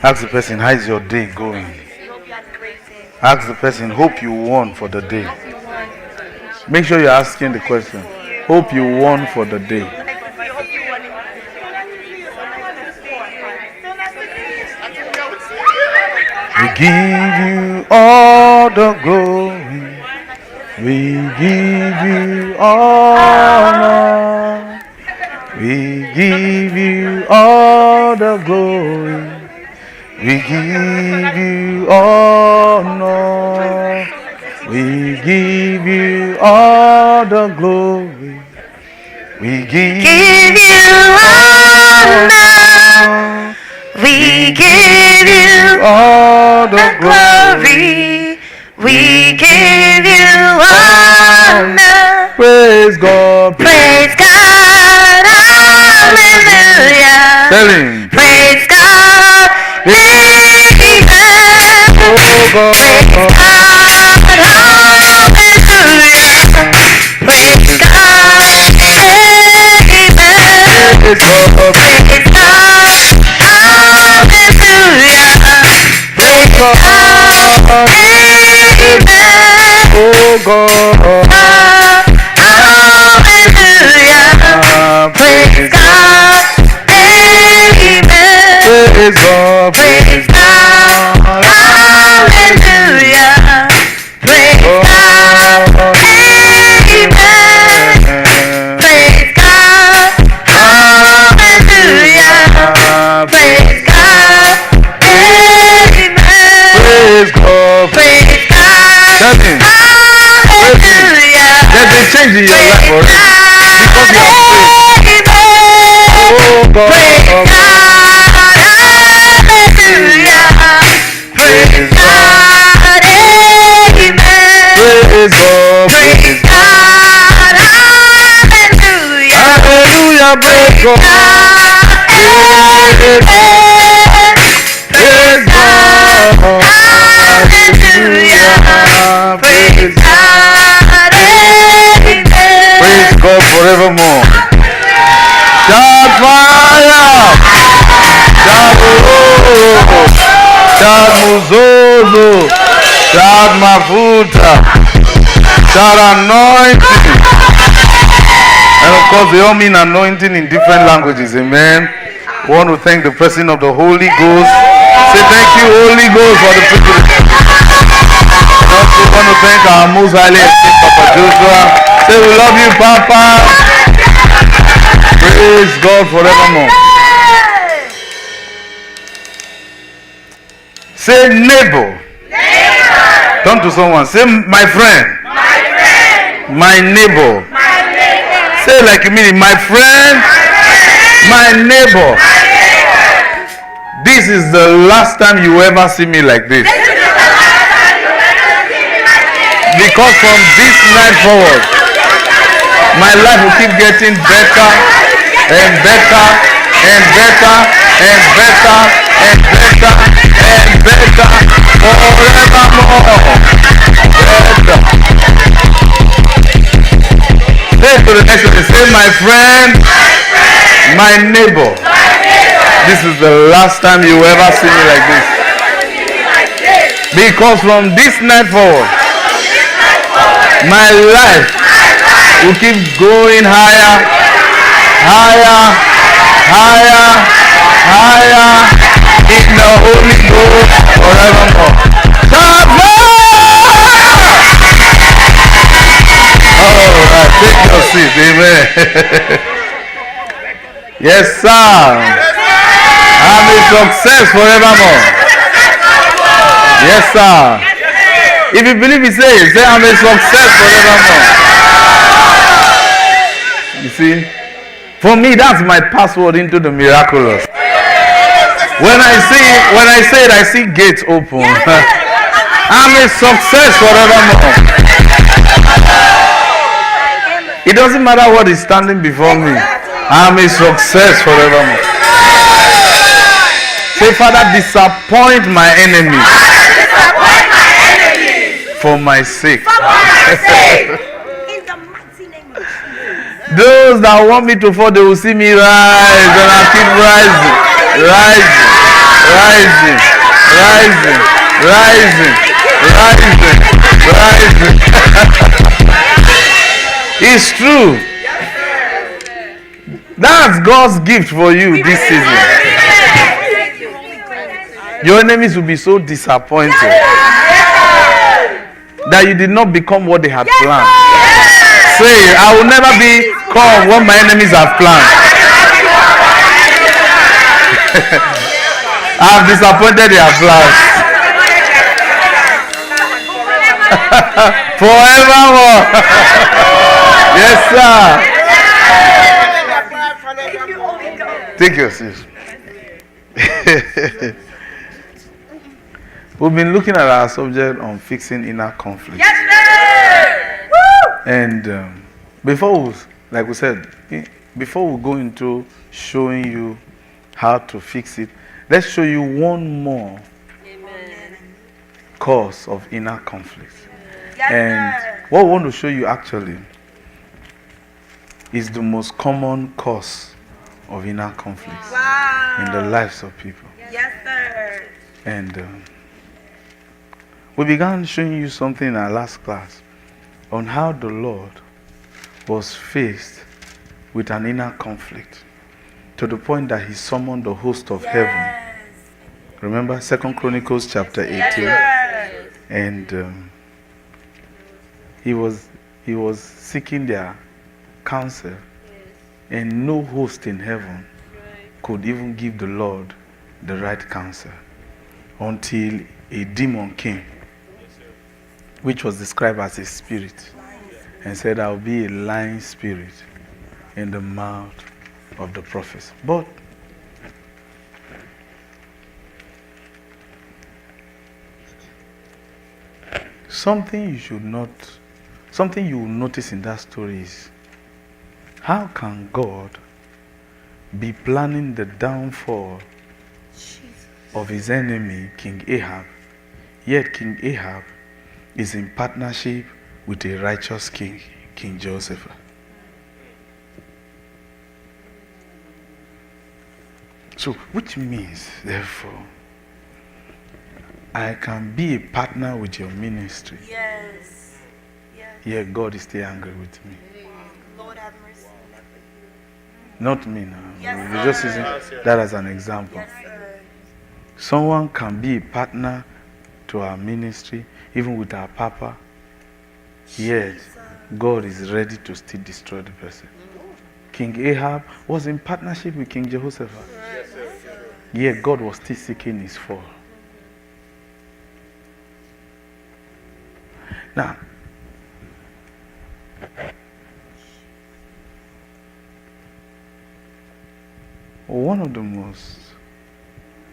Ask the person, how is your day going? Ask the person, hope you won for the day. Make sure you're asking the question. Hope you won for the day. We give you all the glory. We give you honor. We give you all the glory. We give you honor. We give you all the glory. We give you honor. We give you all the glory. We give you honor. Praise God. Praise God. Hallelujah. Tell him. Praise God. Amen. Oh God. Praise God. Hallelujah. Praise God. Amen. Praise God. Praise God. Hallelujah. Praise God. Amen. Oh God. Hallelujah. Praise God. Amen. Praise God. Praise God. Hallelujah. Praise God. Amen. Praise God. Hallelujah. Praise God. Amen. Praise God. Praise God. Tell him. Hallelujah. There's a change in your life already. Because you have prayed. Oh God. Praise God. Hallelujah. Praise God. Amen. Praise God. Praise God. Hallelujah. Hallelujah. Praise God. Praise God. Hallelujah. Praise God. Amen. Praise God forevermore. Shout fire! Shout oh! Shout muzozo! Shout mafuta! Shout anointing! And of course they all mean anointing in different languages, amen. We want to thank the President of the Holy Ghost. Say thank you, Holy Ghost, for the privilege. And also want to thank our most highly esteemed Papa Joshua. Say we love you, Papa. Praise God forevermore. Say neighbor. Turn to someone. Say my friend. My neighbor. Say like you mean it. My friend. My neighbor. This is the last time you ever see me like this. Because from this night forward, my life will keep getting better and better and better and better and better and better forevermore. Better. Say to the next one, say my friend, my neighbor. This is the last time you ever see me like this. Because from this night forward, my life will keep going higher, higher, higher, higher in the Holy Ghost forevermore. Alright, take your seat, amen. Yes, sir. I'm a success forevermore. Yes, sir. If you believe it, say I'm a success forevermore. You see, for me, that's my password into the miraculous. When I say it, I see gates open. I'm a success forevermore. It doesn't matter what is standing before me. I'm a success forevermore. Say, Father, disappoint my enemies for my sake. Those that want me to fall, they will see me rise, and I'll keep rising, rising, rising, rising, rising, rising, rising. It's true. That's God's gift for you this season. Your enemies will be so disappointed that you did not become what they had planned. Say, I will never become what my enemies have planned. I have disappointed their plans. Forevermore. Yes, sir. Take your seat. We've been looking at our subject on fixing inner conflict. Yes, sir. And before we go into showing you how to fix it, let's show you one more cause of inner conflict. Yes, And sir. what we want to show you actually is the most common cause of inner conflict Wow. in the lives of people. Yes, sir. And we began showing you something in our last class on how the Lord was faced with an inner conflict to the point that he summoned the host of heaven. Remember 2 Chronicles chapter 18? Yes, sir. And he was seeking their counsel, and no host in heaven could even give the Lord the right counsel until a demon came, which was described as a spirit, and said, I will be a lying spirit in the mouth of the prophets. But something you will notice in that story is, how can God be planning the downfall of his enemy, King Ahab, yet King Ahab is in partnership with a righteous king, King Jehoshaphat? So, which means, therefore, I can be a partner with your ministry, Yes. Yes. yet God is still angry with me. Lord have mercy. Not me now. Yes, We're just sir. using that as an example. Yes, sir. Someone can be a partner to our ministry, even with our papa, yet God is ready to still destroy the person. King Ahab was in partnership with King Jehoshaphat, yet God was still seeking his fall. Now, one of the most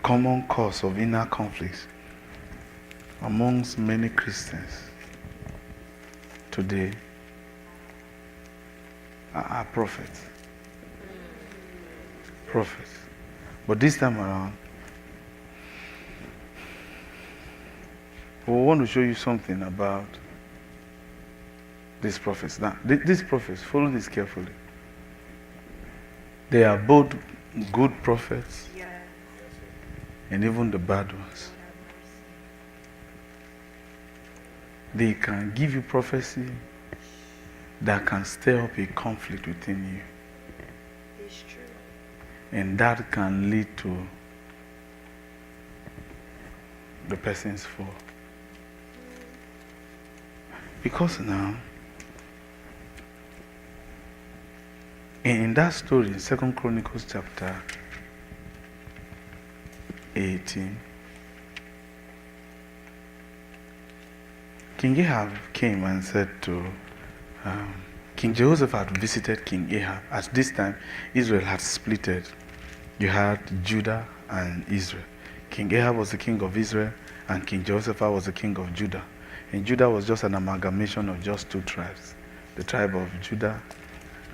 common cause of inner conflicts amongst many Christians today are prophets. Prophets. But this time around, we want to show you something about these prophets. Now, these prophets, follow this carefully. They are both good prophets and even the bad ones. They can give you prophecy that can stir up a conflict within you. It's true. And that can lead to the person's fall. Because now, in that story, in 2 Chronicles chapter 18, King Ahab came and said to King Jehoshaphat visited King Ahab. At this time, Israel had splitted. You had Judah and Israel. King Ahab was the king of Israel, and King Jehoshaphat was the king of Judah. And Judah was just an amalgamation of just two tribes, the tribe of Judah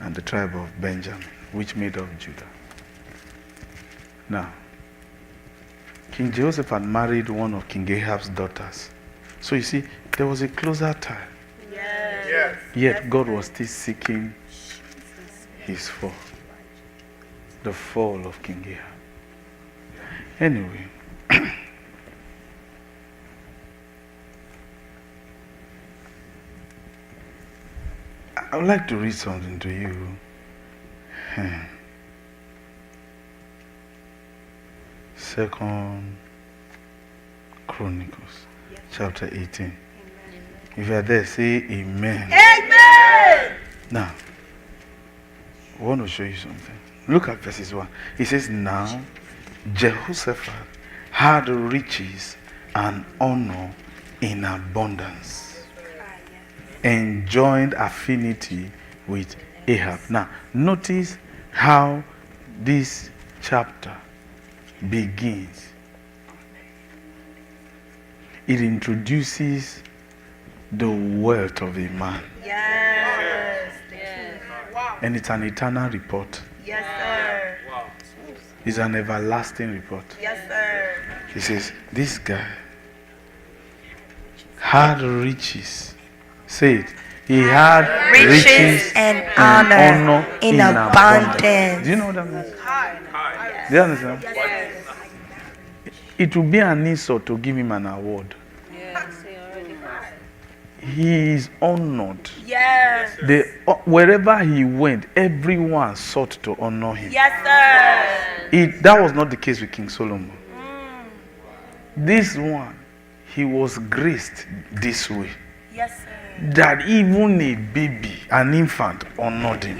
and the tribe of Benjamin, which made up Judah. Now, King Jehoshaphat married one of King Ahab's daughters. So you see, there was a closer tie. Yes. Yet God was still seeking his fall. The fall of King Ahab. Anyway, I would like to read something to you. Second Chronicles, chapter 18. If you are there, say amen. Amen. Now, I want to show you something. Look at verses 1. It says, now Jehoshaphat had riches and honor in abundance, and joined affinity with Ahab. Now, notice how this chapter begins. It introduces the wealth of a man. Yes. Wow. And it's an eternal report. Yes, sir. It's an everlasting report. Yes, sir. He says, this guy had riches. Say it. He had riches and honor in abundance. Do you know what that means? Do you understand? Yes. It would be an insult to give him an award. He is honored. Yes. Wherever he went, everyone sought to honor him. Yes, sir. That was not the case with King Solomon. This one, he was graced this way. Yes, sir. That even a baby, an infant, honored him.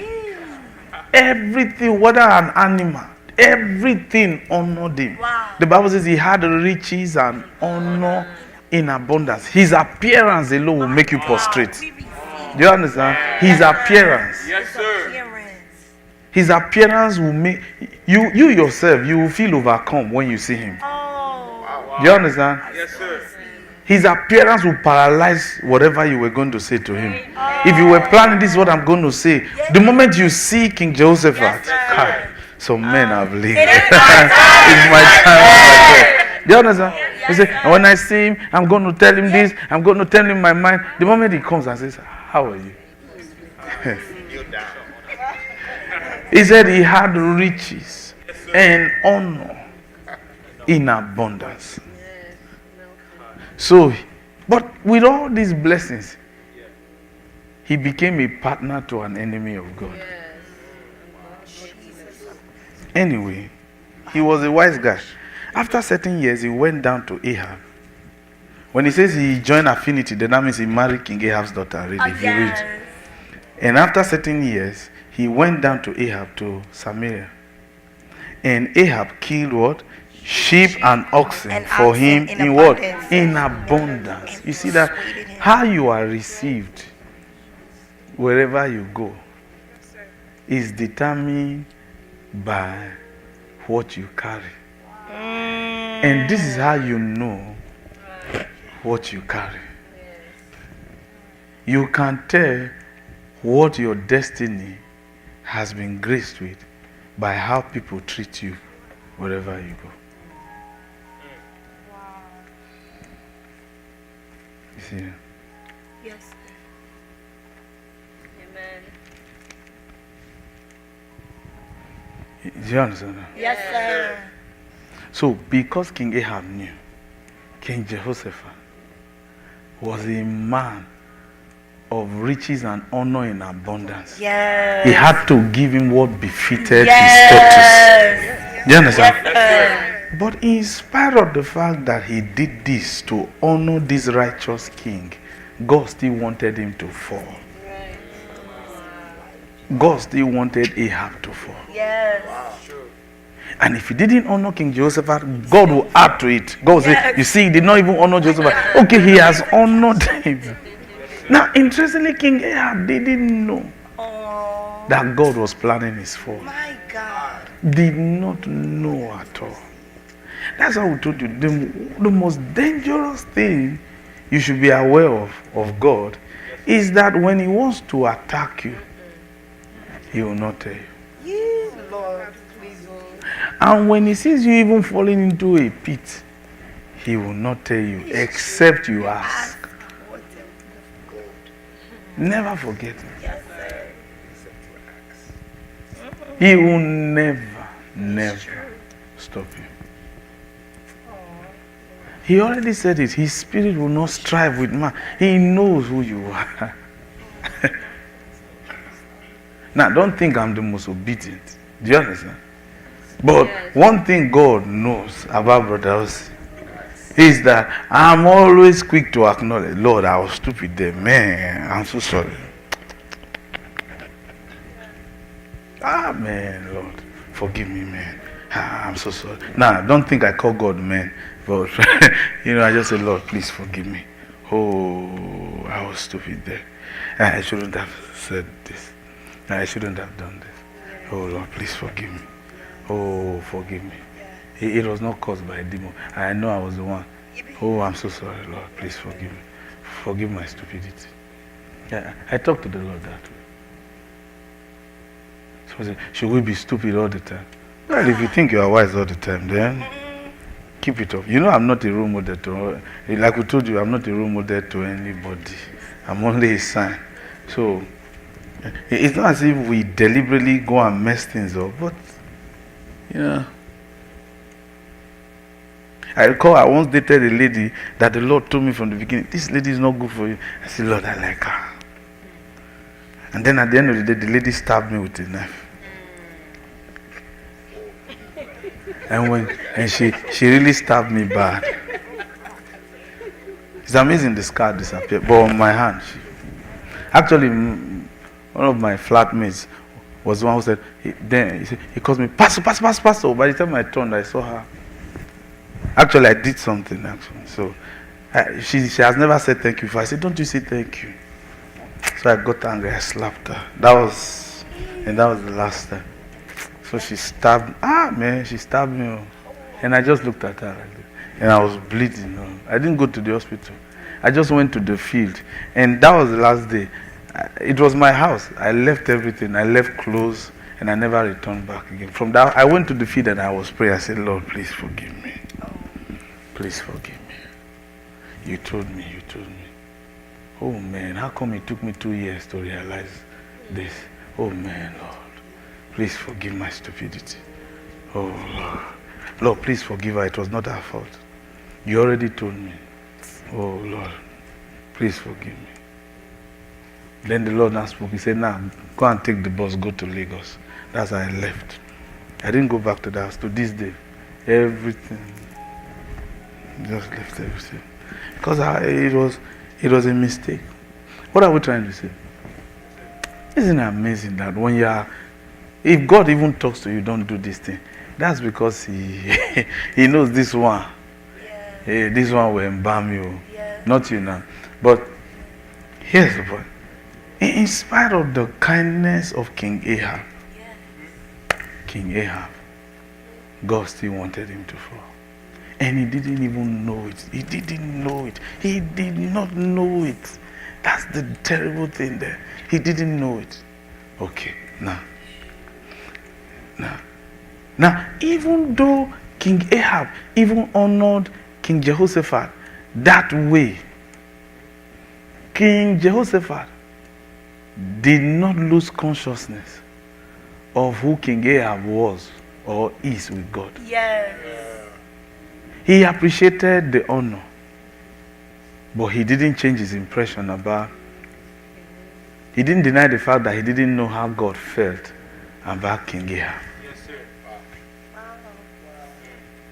Everything, whether an animal, everything honored him. Wow. The Bible says he had riches and honor in abundance. His appearance alone will make you prostrate. We receive. Do you understand? His appearance. Yes, sir. Appearance. His appearance will make you yourself, you will feel overcome when you see him. Oh. Do you understand? Yes, sir. His appearance will paralyze whatever you were going to say to him. If you were planning, this is what I'm going to say. The moment you see King Jehoshaphat, some men have lived. It's my time. Do you understand? He said, when I see him, I'm going to tell him this, I'm going to tell him my mind. The moment he comes and says, how are you? He said he had riches and honor in abundance. So, but with all these blessings, he became a partner to an enemy of God. Anyway, he was a wise guy. After certain years, he went down to Ahab. When he says he joined affinity, then that means he married King Ahab's daughter. Really, if you read. And after certain years, he went down to Ahab to Samaria. And Ahab killed what? Sheep and oxen for him in what? In abundance. You see that how you are received wherever you go is determined by what you carry. And this is how you know what you carry. You can tell what your destiny has been graced with by how people treat you wherever you go. You see? Yes. Do you understand that? Yes, sir. So, because King Ahab knew, King Jehoshaphat was a man of riches and honor in abundance. Yes. He had to give him what befitted Yes. his status. Do you understand? Yes, But in spite of the fact that he did this to honor this righteous king, God still wanted him to fall. God still wanted Ahab to fall. Yes. And if he didn't honor King Jehoshaphat, God will add to it. God will say, you see, he did not even honor Jehoshaphat. Okay, he has honored him. Now, interestingly, King Ahab didn't know that God was planning his fall. My God. Did not know at all. That's how we told you, the most dangerous thing you should be aware of God is that when he wants to attack you, he will not tell you. Yes, Lord. Please. And when he sees you even falling into a pit, he will not tell you except you ask. Never forget me. Yes, sir. He will never stop you. He already said it. His spirit will not strive with man. He knows who you are. Now, don't think I'm the most obedient. Do you understand? But one thing God knows about Bro.Osi is that I'm always quick to acknowledge, Lord, I was stupid there. Man, I'm so sorry. Ah, man, Lord, forgive me, man. I'm so sorry. Now, don't think I call God man. But, I just say, Lord, please forgive me. Oh, I was stupid there. I shouldn't have said this. I shouldn't have done this. Oh, Lord, please forgive me. Oh, forgive me. It was not caused by a demon. I know I was the one. Oh, I'm so sorry, Lord. Please forgive me. Forgive my stupidity. Yeah, I talk to the Lord that way. So I say, should we be stupid all the time? Well, if you think you are wise all the time, then keep it up. I'm not a role model to, like we told you, I'm not a role model to anybody. I'm only a sign. So, it's not as if we deliberately go and mess things up, but, I recall I once dated a lady that the Lord told me from the beginning, this lady is not good for you. I said, Lord, I like her. And then at the end of the day, the lady stabbed me with a knife. And she really stabbed me bad. It's amazing the scar disappeared. But on my hand, actually, one of my flatmates was the one who said, he calls me, Pastor, Pastor, Pastor, Pastor. By the time I turned, I saw her. Actually, I did something, actually. So, she has never said thank you before. I said, don't you say thank you? So I got angry, I slapped her. That was the last time. So she stabbed, she stabbed me. And I just looked at her like this. And I was bleeding. I didn't go to the hospital. I just went to the field. And that was the last day. It was my house. I left everything. I left clothes. And I never returned back again. From that, I went to the field and I was praying. I said, Lord, please forgive me. Please forgive me. You told me. Oh man, how come it took me 2 years to realize this? Oh man, Lord, please forgive my stupidity. Oh Lord, Lord, please forgive her. It was not her fault. You already told me. Oh Lord, please forgive me. Then the Lord now spoke. He said, now go and take the bus, go to Lagos. That's how I left. I didn't go back to the house to this day. Everything. Just left everything. Because it was a mistake. What are we trying to say? Isn't it amazing that when if God even talks to you, don't do this thing, that's because he knows this one. Yeah. This one will embalm you. Yeah. Not you now. But here's the point. In spite of the kindness of King Ahab, God still wanted him to fall. And he didn't even know it. He didn't know it. He did not know it. That's the terrible thing there. He didn't know it. Okay, now, even though King Ahab even honored King Jehoshaphat that way, King Jehoshaphat did not lose consciousness of who King Ahab was or is with God. Yes. He appreciated the honor, but he didn't change his impression about. He didn't deny the fact that he didn't know how God felt about King Ahab. Yes, sir. Wow.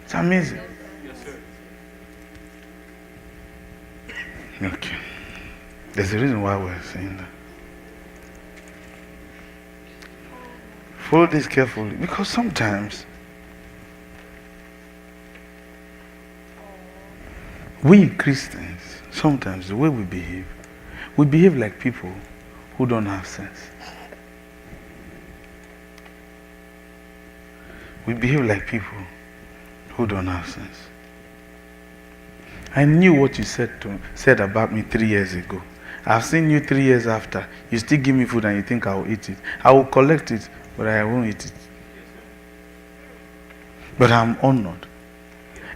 It's amazing. Yes, sir. Okay. There's a reason why we're saying that. Follow this carefully, because sometimes we Christians, sometimes the way we behave like people who don't have sense. We behave like people who don't have sense. I knew what you said about me 3 years ago. I've seen you 3 years after. You still give me food and you think I will eat it. I will collect it, but I won't eat it. But I'm honored.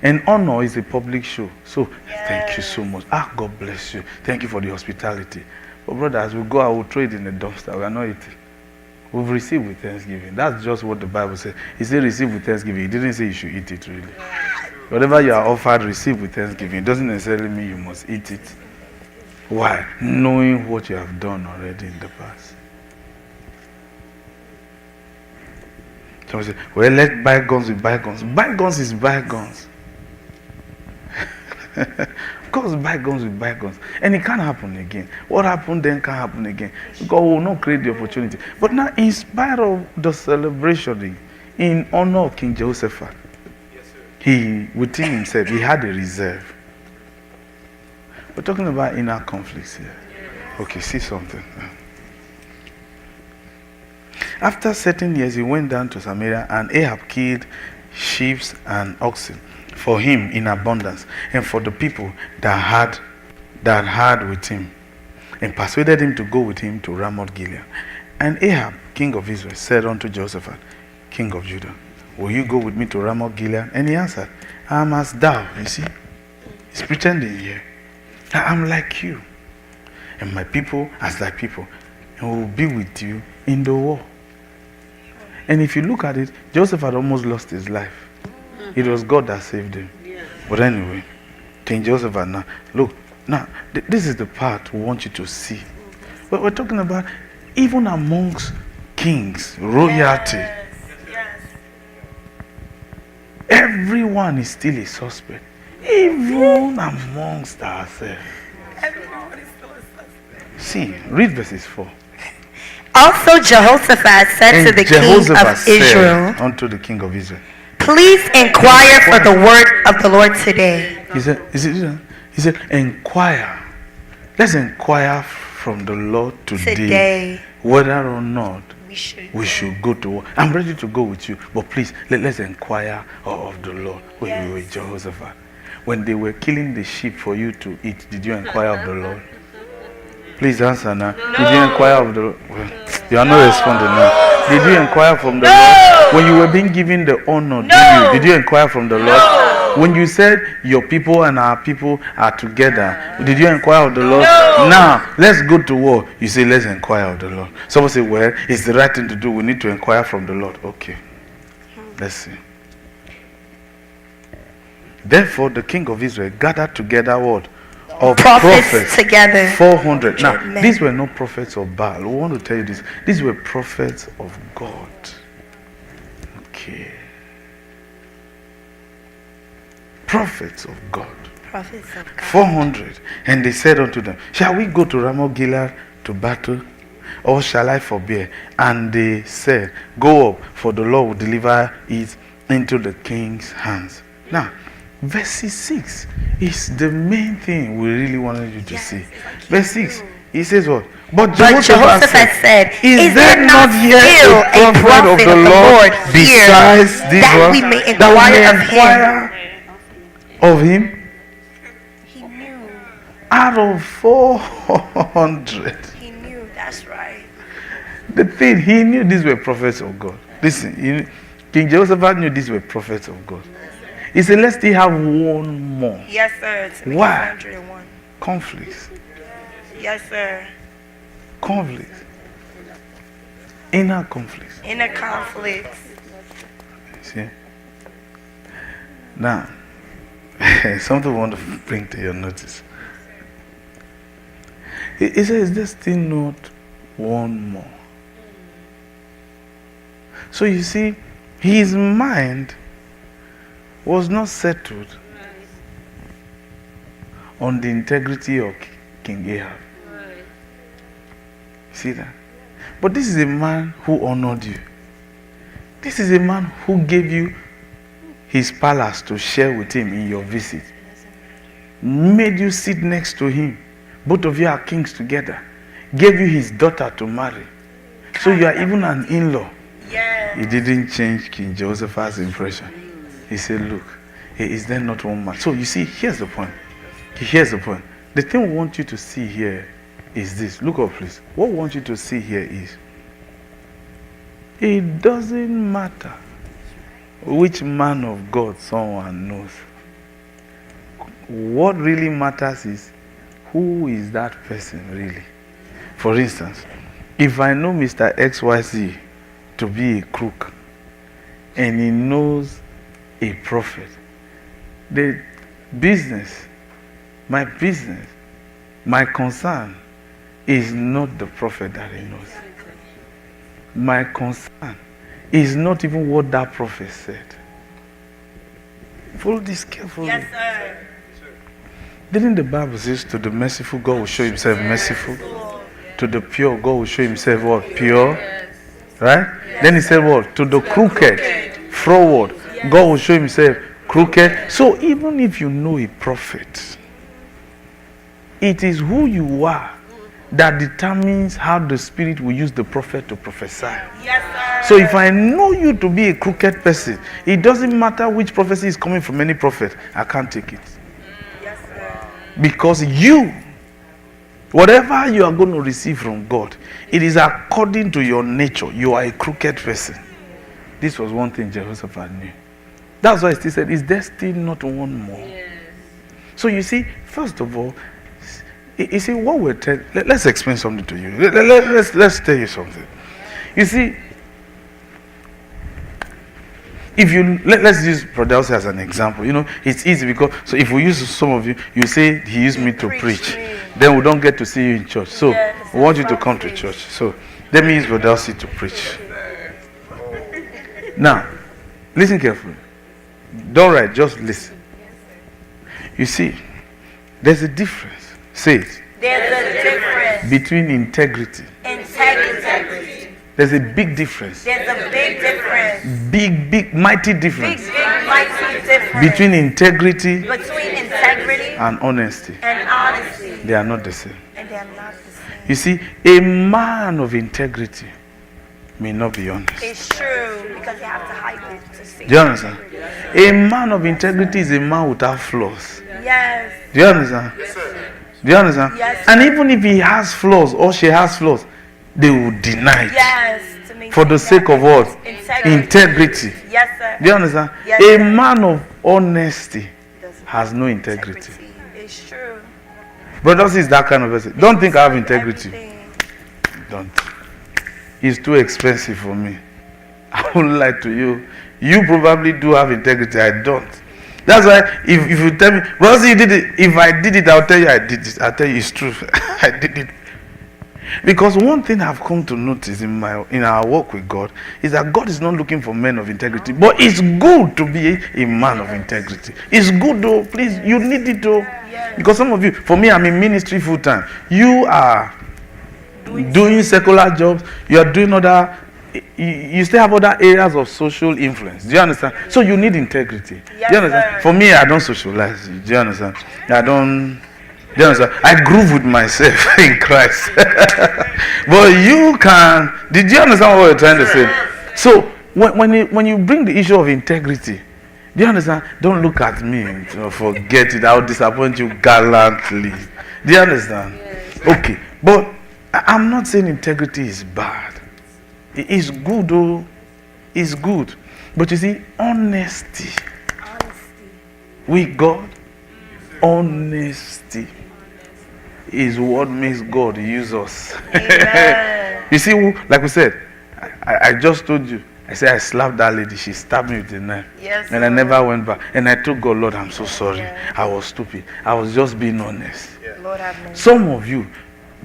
And honor is a public show. So, thank you so much. God bless you. Thank you for the hospitality. But brother, as we go, I will throw it in the dumpster. We are not eating. We've received with thanksgiving. That's just what the Bible says. He said receive with thanksgiving. He didn't say you should eat it really. Whatever you are offered, receive with thanksgiving. It doesn't necessarily mean you must eat it. Why? Knowing what you have done already in the past. Somebody say, well, let bygones be bygones. Bygones is bygones. Because bygones with bygones. And it can't happen again. What happened then can't happen again. God will not create the opportunity. But now, in spite of the celebration, in honor of King Jehoshaphat, he, within himself, he had a reserve. We're talking about inner conflicts here. Okay, see something. After certain years, he went down to Samaria, and Ahab killed sheep and oxen for him in abundance, and for the people that had with him, and persuaded him to go with him to Ramoth Gilead. And Ahab, king of Israel, said unto Jehoshaphat, king of Judah, will you go with me to Ramoth Gilead? And he answered, I am as thou. You see, he's pretending here. I am like you, and my people as thy people, and will be with you in the war. And if you look at it, Joseph had almost lost his life. It was God that saved him. But anyway, King Joseph had now, look, now, this is the part we want you to see. But we're talking about even amongst kings, royalty. Everyone is still a suspect. Even amongst ourselves. Everyone is still a suspect. See, read verses 4. Also Jehoshaphat said to the king Jehoshaphat of Israel, said unto the king of Israel, please inquire for the word of the Lord today. He said, inquire. Let's inquire from the Lord today whether or not we should go to war. I'm ready to go with you, but please, let's inquire of the Lord. Wait, Jehoshaphat. When they were killing the sheep for you to eat, did you inquire of the Lord? Please answer now. No. Did you inquire of the Lord? Well, you are not responding now. Did you inquire from the Lord? When you were being given the honor, did you inquire from the Lord? When you said your people and our people are together, did you inquire of the Lord? Now, let's go to war. You say, let's inquire of the Lord. Someone say, well, it's the right thing to do. We need to inquire from the Lord. Okay. Let's see. Therefore, the king of Israel gathered together what? Of prophets together. 400. Now, these were not prophets of Baal. We want to tell you this. These were prophets of God. Okay. Prophets of God. Prophets of God. 400. And they said unto them, shall we go to Ramoth Gilead to battle? Or shall I forbear? And they said, go up, for the Lord will deliver it into the king's hands. Now, verse 6 is the main thing we really wanted you to see. Verse 6, he says what? But Jehoshaphat said, is there not yet a prophet of the Lord besides this one that we may inquire of him? He knew. Out of 400. He knew. That's right. The thing, he knew these were prophets of God. Listen, King Jehoshaphat knew these were prophets of God. He said, let's still have one more. Yes, sir. Why? 101. Conflicts. Yes, sir. Conflicts. Inner conflicts. Inner conflicts. See? Now, something I want to bring to your notice. He says, is there still not one more? So you see, his mind was not settled on the integrity of King Ahab. See that? But this is a man who honored you. This is a man who gave you his palace to share with him in your visit. Made you sit next to him. Both of you are kings together. Gave you his daughter to marry. So you are even an in-law. Yeah. It didn't change King Jehoshaphat's impression. He said, look, is there not one man? So you see, here's the point. Here's the point. The thing we want you to see here is this. Look up, please. What we want you to see here is, it doesn't matter which man of God someone knows. What really matters is, who is that person really? For instance, if I know Mr. XYZ to be a crook, and he knows a prophet, the business, my concern is not the prophet that he knows. My concern is not even what that prophet said. Follow this carefully. Yes, sir. Didn't the Bible say to the merciful, God will show himself merciful? To the pure, God will show himself what? Pure. Right? Then he said what? To the crooked, forward, God will show himself crooked. So even if you know a prophet, it is who you are that determines how the Spirit will use the prophet to prophesy. Yes, sir. So if I know you to be a crooked person, it doesn't matter which prophecy is coming from any prophet, I can't take it. Yes, sir. Because you, whatever you are going to receive from God, it is according to your nature. You are a crooked person. This was one thing Jehoshaphat knew. That's why he still said, is there still not one more? Yes. So you see, first of all, you see what we're telling. Let's explain something to you. Let's tell you something. You see, if you let's use Bro.Osi as an example. You know, it's easy because so if we use some of you, you say he used me to preach. Then we don't get to see you in church. So we want you to come to church. So let me use Bro.Osi to preach. Now, listen carefully. Don't write, just listen. You see, there's a difference. Say it. There's a difference. Between integrity. Integrity. There's a big difference. There's a big difference. Big, mighty difference. Big, mighty difference. Between integrity Between integrity and honesty. and honesty. They are not the same. And they're not the same. You see, a man of integrity may not be honest. It's true because you have to hide it to see. Do you understand? A man of integrity is a man without flaws. Yes. Do you understand? Yes, sir. Do you understand? Yes. And even if he has flaws or she has flaws, they will deny it. Yes. To maintain For the sake of what? Integrity. Yes, sir. Do you understand? Yes, A sir. man of honesty Doesn't has have no integrity. It's true. Bro.Osi is that kind of person. Don't think I have integrity. Everything. Don't. It's too expensive for me. I won't lie to you. You probably do have integrity. I don't. That's why if you tell me, Bro.Osi, you did it. If I did it, I'll tell you I did it. I'll tell you it's true. I did it. Because one thing I've come to notice in our work with God is that God is not looking for men of integrity. But it's good to be a man of integrity. It's good though. Please, you need it though. Because some of you, for me, I'm in ministry full time. You are doing secular jobs. You are doing other. You still have other areas of social influence. Do you understand? So you need integrity. Yes, Do you understand? sir. For me, I don't socialize. Do you understand? I don't. Do you understand? I groove with myself in Christ. But you can. Did you understand what we're trying to say? So when you bring the issue of integrity, do you understand? Don't look at me. Forget it. I'll disappoint you gallantly. Do you understand? Okay. But I'm not saying integrity is bad. It is good, though. It's good. But you see, honesty. With God, honesty is what makes God use us. Amen. You see, like we said, I just told you, I said I slapped that lady. She stabbed me with a knife. Yes, and I Lord. never went back. And I told God, Lord, I'm so sorry. I was stupid. I was just being honest. Lord have mercy. Some of you,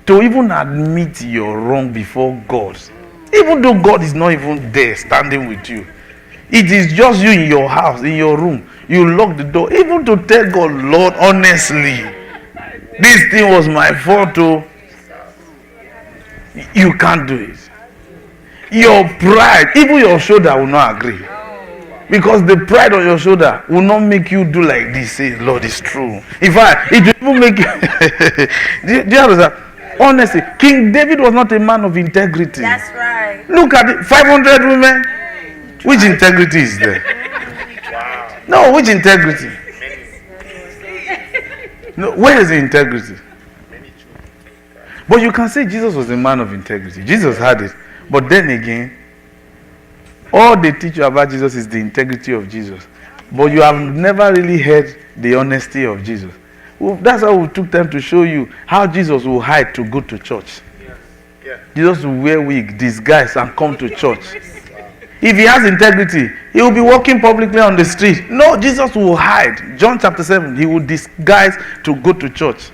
to even admit you're wrong before God, even though God is not even there standing with you, it is just you in your house, in your room. You lock the door, even to tell God, Lord, honestly, this thing was my fault. Oh. You can't do it. Your pride, even your shoulder will not agree. Because the pride on your shoulder will not make you do like this. Say, Lord, it's true. In fact, it will even make you. do you understand? Honestly, King David was not a man of integrity. That's right. Look at it, 500 women. Which integrity is there? No, which integrity? No, where is the integrity? But you can say Jesus was a man of integrity. Jesus had it. But then again, all they teach you about Jesus is the integrity of Jesus. But you have never really heard the honesty of Jesus. Well, that's why we took time to show you how Jesus will hide to go to church. Jesus will wear wig, disguise, and come to church. If he has integrity, he will be walking publicly on the street. No, Jesus will hide. John chapter 7, he will disguise to go to church.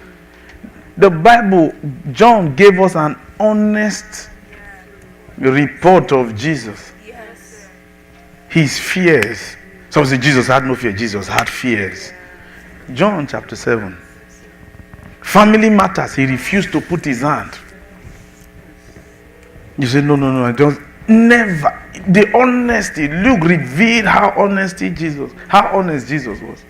The Bible, John gave us an honest report of Jesus. Yes. his fears. Some say Jesus had no fear. Jesus had fears. John chapter 7. Family matters. He refused to put his hand. You say, no, I don't. Never. The honesty. Luke revealed how honest Jesus was.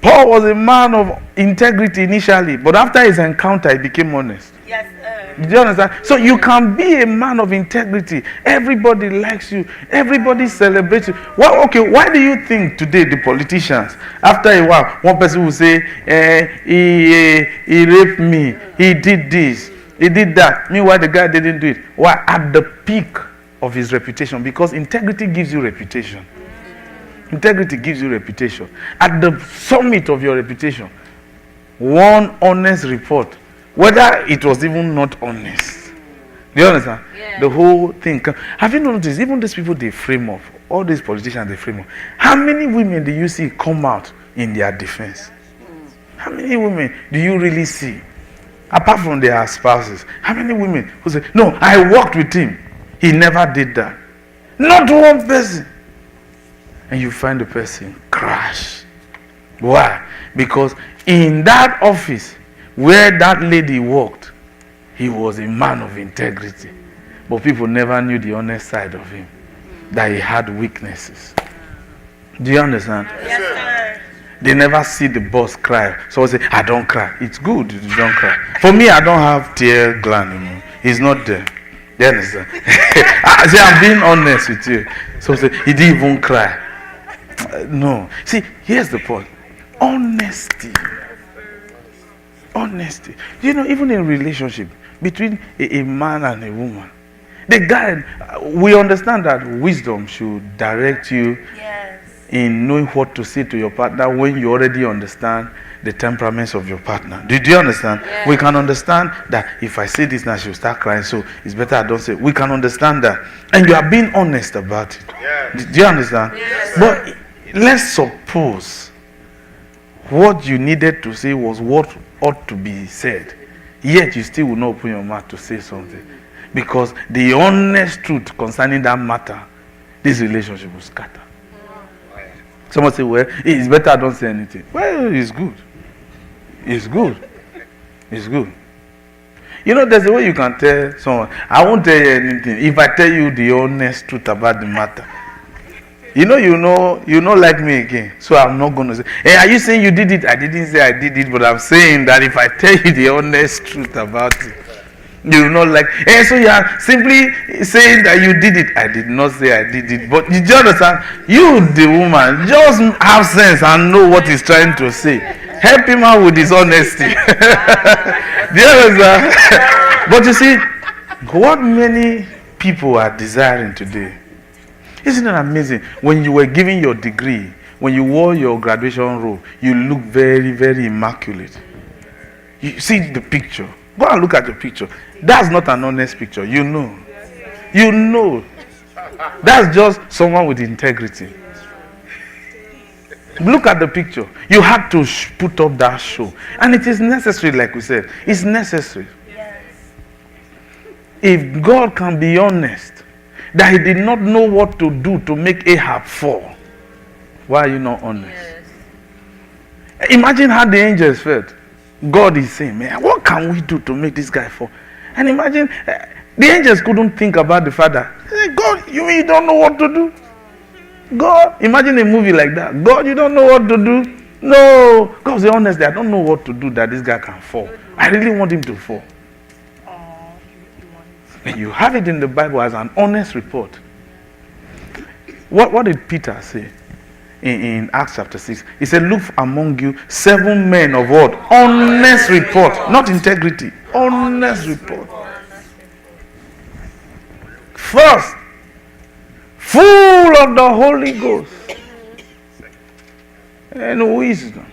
Paul was a man of integrity initially, but after his encounter, he became honest. Yes, sir. Do you understand? So you can be a man of integrity. Everybody likes you. Everybody celebrates you. Well, okay, why do you think today the politicians, after a while, one person will say, he raped me, he did this, he did that. Meanwhile, the guy didn't do it. Why? At the peak of his reputation, because integrity gives you reputation. Integrity gives you reputation. At the summit of your reputation, one honest report, whether it was even not honest. Do you understand? Yeah. The whole thing. Have you noticed, even these people they frame up, all these politicians they frame up, how many women do you see come out in their defense? How many women do you really see? Apart from their spouses, how many women who say, no, I worked with him, he never did that? Not one person. And you find the person crash. Why? Because in that office where that lady worked, he was a man of integrity. But people never knew the honest side of him, that he had weaknesses. Do you understand? Yes, sir. They never see the boss cry. So I say, I don't cry. It's good if you don't cry. For me, I don't have tear gland anymore. It's not there. You understand? I say, I'm being honest with you. So I say, he didn't even cry. No. See, here's the point. Honesty. Honesty. You know, even in relationship between a man and a woman, the guy, we understand that wisdom should direct you Yes. in knowing what to say to your partner when you already understand the temperaments of your partner. Did you understand? Yes. We can understand that if I say this now, she'll start crying, so it's better I don't say it. We can understand that. And you are being honest about it. Yes. Do you understand? Yes. But let's suppose what you needed to say was what ought to be said, yet you still will not open your mouth to say something, because the honest truth concerning that matter, this relationship will scatter. Someone say, well, it's better I don't say anything. Well, it's good. It's good. It's good. You know, there's a way you can tell someone, I won't tell you anything if I tell you the honest truth about the matter. You know, like me again. So I'm not going to say, hey, are you saying you did it? I didn't say I did it, but I'm saying that if I tell you the honest truth about it, you will not like, hey, so you are simply saying that you did it. I did not say I did it. But you understand? You, the woman, just have sense and know what he's trying to say. Help him out with his honesty. Do you understand? But you see, what many people are desiring today, isn't it amazing? When you were giving your degree, when you wore your graduation robe, you look very, very immaculate. You see the picture. Go and look at the picture. That's not an honest picture. You know. You know. That's just someone with integrity. Look at the picture. You had to put up that show. And it is necessary, like we said. It's necessary. Yes. If God can be honest, that he did not know what to do to make Ahab fall, why are you not honest? Yes. Imagine how the angels felt. God is saying, man, what can we do to make this guy fall? And imagine, the angels couldn't think about the father. God, you don't know what to do? God, imagine a movie like that. God, you don't know what to do? No. God was honest, I don't know what to do that this guy can fall. I really want him to fall. And you have it in the Bible as an honest report. What did Peter say in Acts chapter 6? He said, look among you 7 men of what? Honest report. Not integrity. Honest report. First, full of the Holy Ghost and wisdom.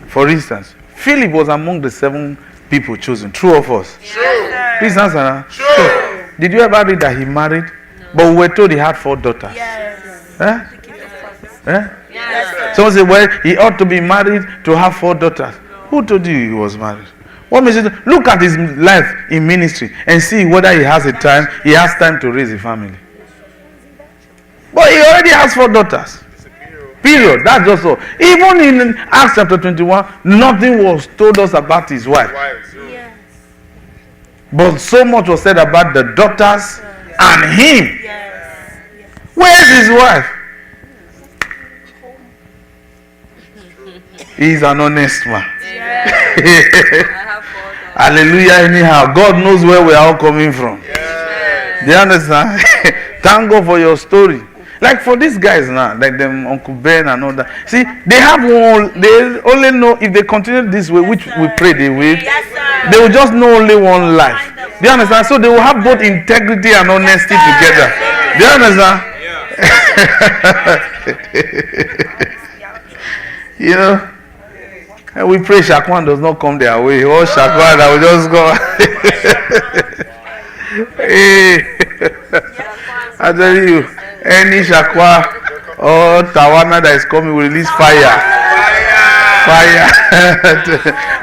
For instance, Philip was among the 7 people chosen. True or false? Yes, Please answer now. Sure. Did you ever read that he married? But we were told he had 4 daughters. Yes. Eh? Eh? Yes, sir. Someone said, well, he ought to be married to have 4 daughters. Who told you he was married? What makes you look at his life in ministry and see whether he has time to raise a family. But he already has 4 daughters. Period. That's just all. Even in Acts chapter 21, nothing was told us about his wife. Yes. But so much was said about the daughters and him. Yes. Where's his wife? He's an honest man. Hallelujah. Anyhow, God knows where we are all coming from. Do you understand? Thank God for your story. Like for these guys now, like them Uncle Ben and all that. See, they have one. They only know if they continue this way, which we pray they will. Yes, sir. They will just know only one life. Do you understand? So they will have both integrity and honesty together. Do you understand? You know, and we pray Shakwan does not come their way. Oh, Shakwan, I will just go. Hey, I tell you, any Shakwa or Tawana that is coming will release fire.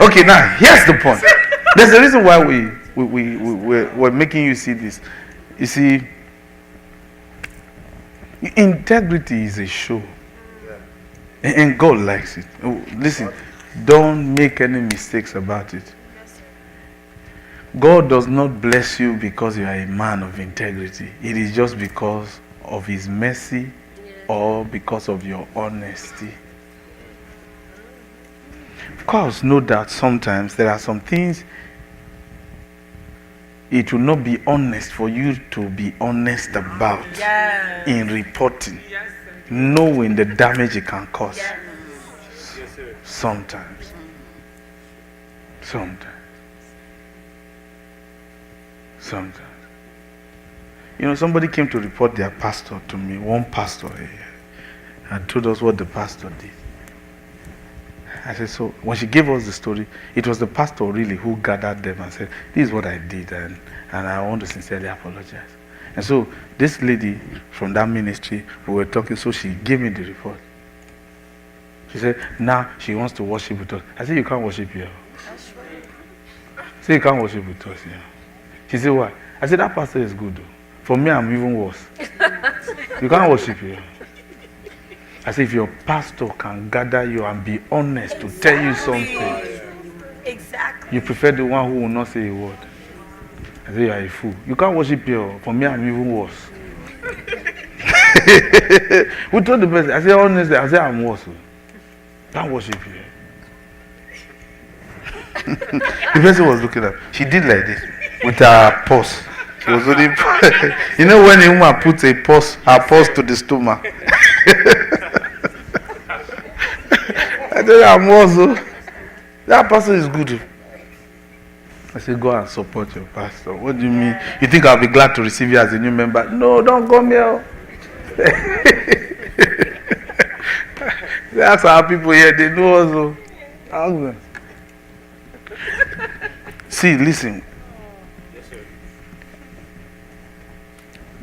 Okay, now here's the point. There's a reason why we're making you see this. You see, integrity is a show, and God likes it. Listen, don't make any mistakes about it. God does not bless you because you are a man of integrity. It is just because of his mercy or because of your honesty. Of course, know that sometimes there are some things it will not be honest for you to be honest about in reporting, knowing the damage it can cause. Sometimes. You know, somebody came to report their pastor to me, one pastor, and told us what the pastor did. I said, so when she gave us the story, it was the pastor really who gathered them and said, this is what I did, and I want to sincerely apologize. And so this lady from that ministry, we were talking, so she gave me the report. She said, now she wants to worship with us. I said, you can't worship here. I said, you can't worship with us here. She said, why? I said, that pastor is good though. For me, I'm even worse. You can't worship here. I said, if your pastor can gather you and be honest to tell you something, you prefer the one who will not say a word. I said, you are a fool. You can't worship here. For me, I'm even worse. We told the person, I said, honestly, I said, I'm worse. Can't worship here. The person was looking at, she did like this with her purse. She was only, you know, when a woman puts her purse to the stomach. I tell you, I'm also. That person is good. I said, go and support your pastor. What do you mean? You think I'll be glad to receive you as a new member? No, don't come here. That's how people here, they know also. Ask them. See, listen.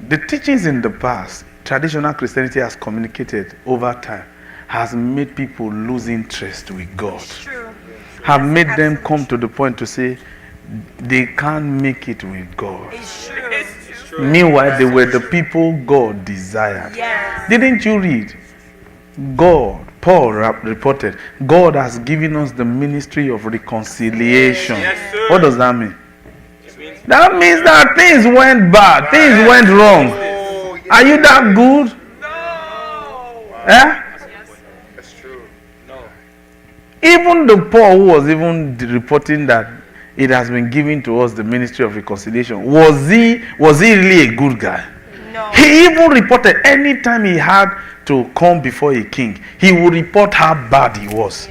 The teachings in the past, traditional Christianity has communicated over time, has made people lose interest with God. Have made them come to the point to say they can't make it with God. Meanwhile, they were the people God desired. Didn't you read? God, Paul reported, God has given us the ministry of reconciliation. What does that mean? That means that things went bad, things went wrong. Are you that good? No. Eh? That's true. No. Even the Paul who was even reporting that it has been given to us the ministry of reconciliation, was he really a good guy? No. He even reported anytime he had to come before a king, he would report how bad he was.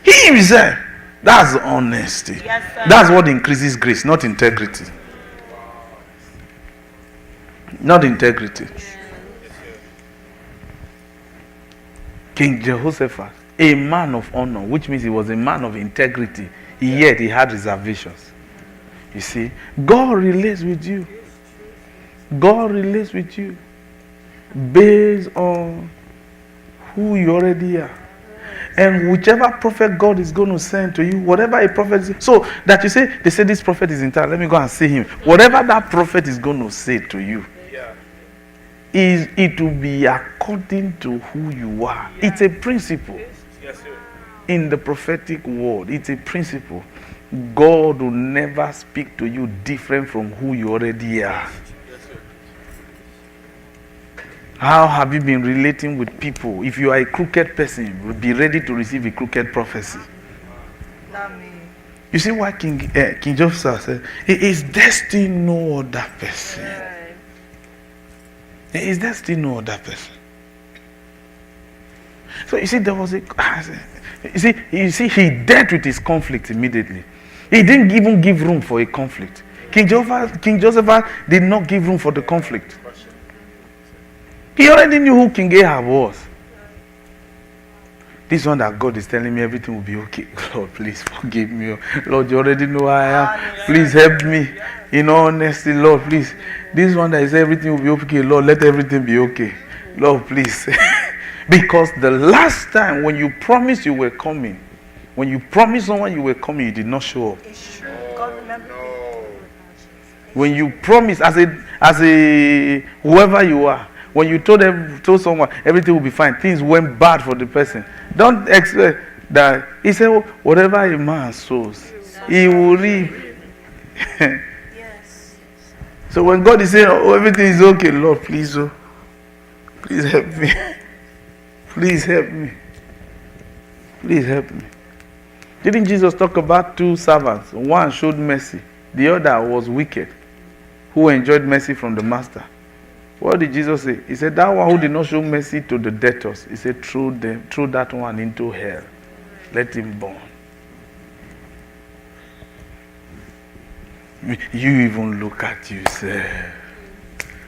He himself. That's honesty. Yes, sir. That's what increases grace, not integrity. Not integrity. King Jehoshaphat, a man of honor, which means he was a man of integrity, yet he had reservations. You see, God relates with you. God relates with you based on who you already are. And whichever prophet God is going to send to you, whatever a prophet is, so that you say, they say this prophet is in town, let me go and see him. Whatever that prophet is going to say to you, it will be according to who you are. It's a principle. Yes, sir. In the prophetic word, it's a principle. God will never speak to you different from who you already are. How have you been relating with people? If you are a crooked person, be ready to receive a crooked prophecy. Not me. You see why King Joseph said, "Is there still no other person? Is there still no other person?" So you see, there was a. You see, he dealt with his conflict immediately. He didn't even give room for a conflict. King Joseph did not give room for the conflict. He already knew who King Ahab was. This one that God is telling me everything will be okay. Lord, please forgive me. Lord, you already know who I am. Please help me. In all honesty, Lord, please. This one that is everything will be okay. Lord, let everything be okay. Lord, please. Because the last time when you promised you were coming, when you promised someone you were coming, you did not show up. It's true. God remember. When you promised as a whoever you are, when you told someone everything will be fine, things went bad for the person. Don't expect that. He said, whatever a man sows, he will reap. Yes. So when God is saying, everything is okay, Lord, please help me. Please help me. Please help me. Didn't Jesus talk about two servants? One showed mercy, the other was wicked, who enjoyed mercy from the master. What did Jesus say? He said, that one who did not show mercy to the debtors, he said, throw that one into hell. Let him burn. You even look at yourself.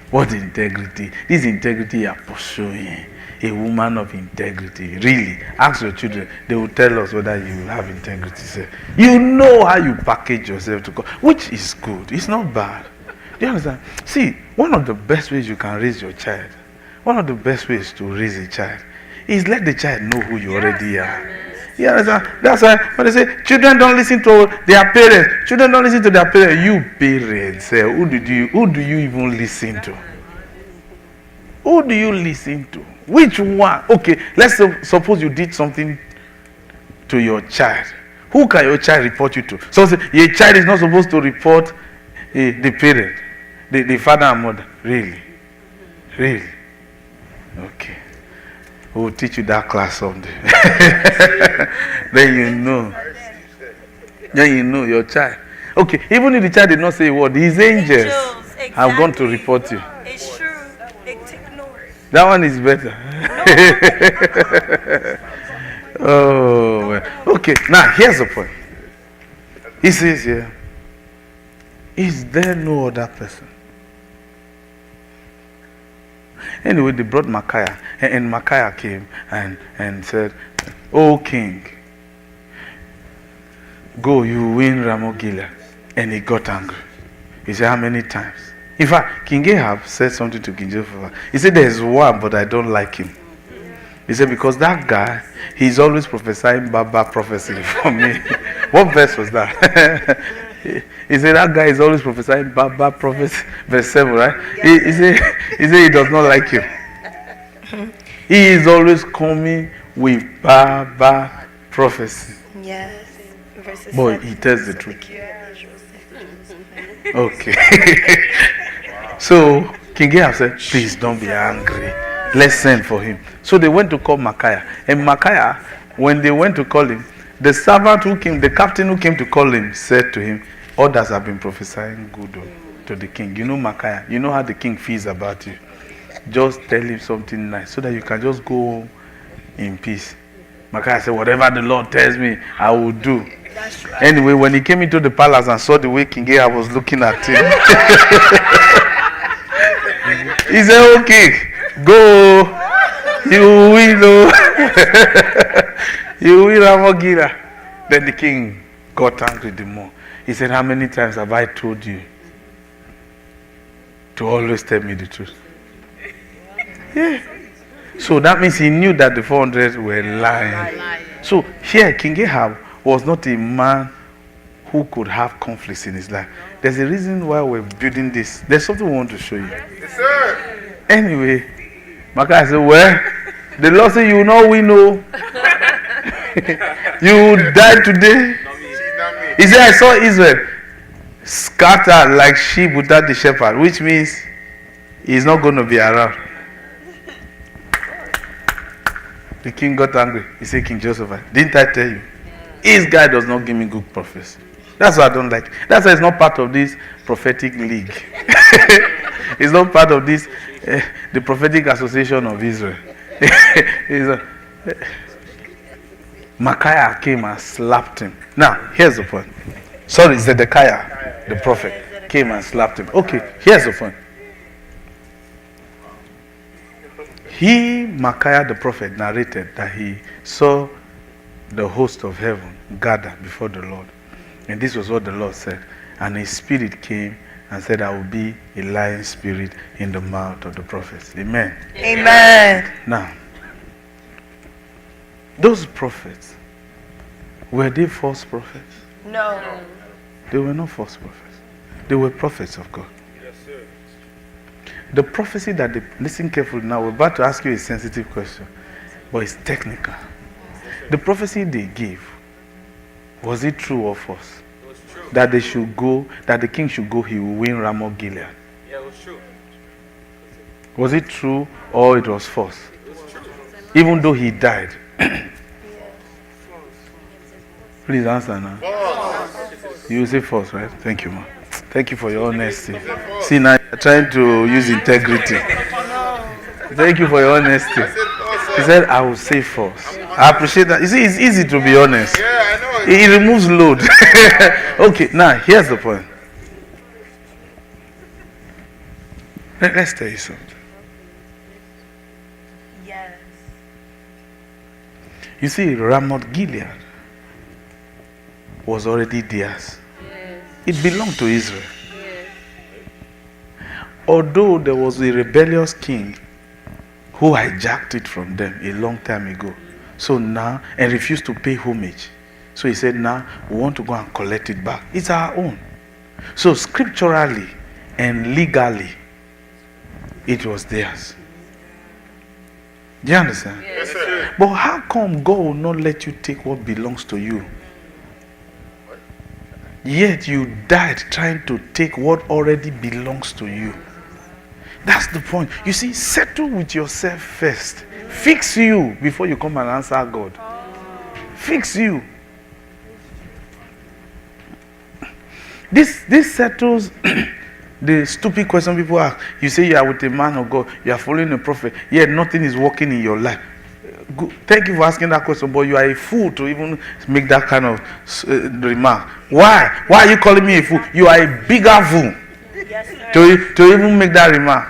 What integrity? This integrity you are pursuing. A woman of integrity. Really. Ask your children. They will tell us whether you have integrity. Say, you know how you package yourself to God, which is good. It's not bad. Do you understand? See, one of the best ways you can raise your child, one of the best ways to raise a child is let the child know who you already are. You understand? That's why when they say children don't listen to their parents, children don't listen to their parents. You parents, who do you even listen to? Who do you listen to? Which one? Okay, let's suppose you did something to your child. Who can your child report you to? So your child is not supposed to report the parent, the father and mother. Really? Really? Okay. We'll teach you that class someday. Then you know. Then you know your child. Okay, even if the child did not say a word, his angels have gone to report you. It's true. Ignore it. That one is better. Oh, well. Okay. Now here's the point. He says here, is there no other person? Anyway, they brought Micaiah, and Micaiah came and said, "O king, go, you win Ramoth Gilead." And he got angry. He said, how many times? In fact, King Ahab said something to King Joseph. He said, there's one, but I don't like him. He said, because that guy, he's always prophesying Baba prophecy for me. What verse was that? He said, that guy is always prophesying Baba prophecy. Verse 7, right? He said he does not like him. He is always coming with Baba prophecy. Yes. Verses Boy, 7. he tells the truth. Okay. So King Ahab said, please don't be angry. Let's send for him. So they went to call Micaiah. And Micaiah, when they went to call him, the servant who came, the captain who came to call him, said to him, others have been prophesying good to the king. You know Micaiah, you know how the king feels about you. Just tell him something nice so that you can just go in peace. Micaiah said, whatever the Lord tells me, I will do. Right. Anyway, when he came into the palace and saw the way King Ahab was looking at him, he said, okay, go. You will. You will Ramoth Gilead. Then the king got angry the more. He said, how many times have I told you to always tell me the truth? Yeah. So that means he knew that the 400 were lying. So here, King Ahab was not a man who could have conflicts in his life. There's a reason why we're building this. There's something we want to show you. Yes, sir. Anyway, Micaiah said, well, the Lord said, you will not win, no. You will die today. He said, I saw Israel scattered like sheep without the shepherd, which means he's not going to be around. The king got angry. He said, King Joseph, didn't I tell you? This guy does not give me good prophecy. That's why I don't like it. That's why it's not part of this prophetic league. It's not part of this, the prophetic association of Israel. Micaiah came and slapped him. Now, here's the point. Sorry, Zedekiah, the prophet, came and slapped him. Okay, here's the point. Micaiah the prophet, narrated that he saw the host of heaven gather before the Lord. And this was what the Lord said. And his spirit came and said, I will be a lying spirit in the mouth of the prophets. Amen. Amen. Now, those prophets, were they false prophets? No. They were not false prophets. They were prophets of God. Yes, sir. The prophecy that they, listen carefully now, we're about to ask you a sensitive question, but it's technical. The prophecy they gave, was it true or false? It was true. That they should go, that the king should go, he will win Ramoth Gilead. Yeah, it was true. Was it true or it was false? It was true. Even though he died. Please answer now. False. You say false, right? Thank you, ma. Thank you for your honesty. See, now you're trying to use integrity. Thank you for your honesty. He said, I will say false. I appreciate that. You see, it's easy to be honest. Yeah, I know. It removes load. Okay, now here's the point. Let's tell you something. Yes. You see, Ramoth Gilead was already theirs. It belonged to Israel. Although there was a rebellious king who hijacked it from them a long time ago. So now, and refused to pay homage. So he said, now we want to go and collect it back. It's our own. So scripturally and legally, it was theirs. Do you understand? Yes, sir. But how come God will not let you take what belongs to you? Yet you died trying to take what already belongs to you. That's the point. You see, settle with yourself first. Fix you before you come and answer God. Fix you. This settles the stupid question people ask. You say you are with a man of God, you are following a prophet, yet nothing is working in your life. Thank you for asking that question, but you are a fool to even make that kind of remark. Why? Why are you calling me a fool? You are a bigger fool to even make that remark.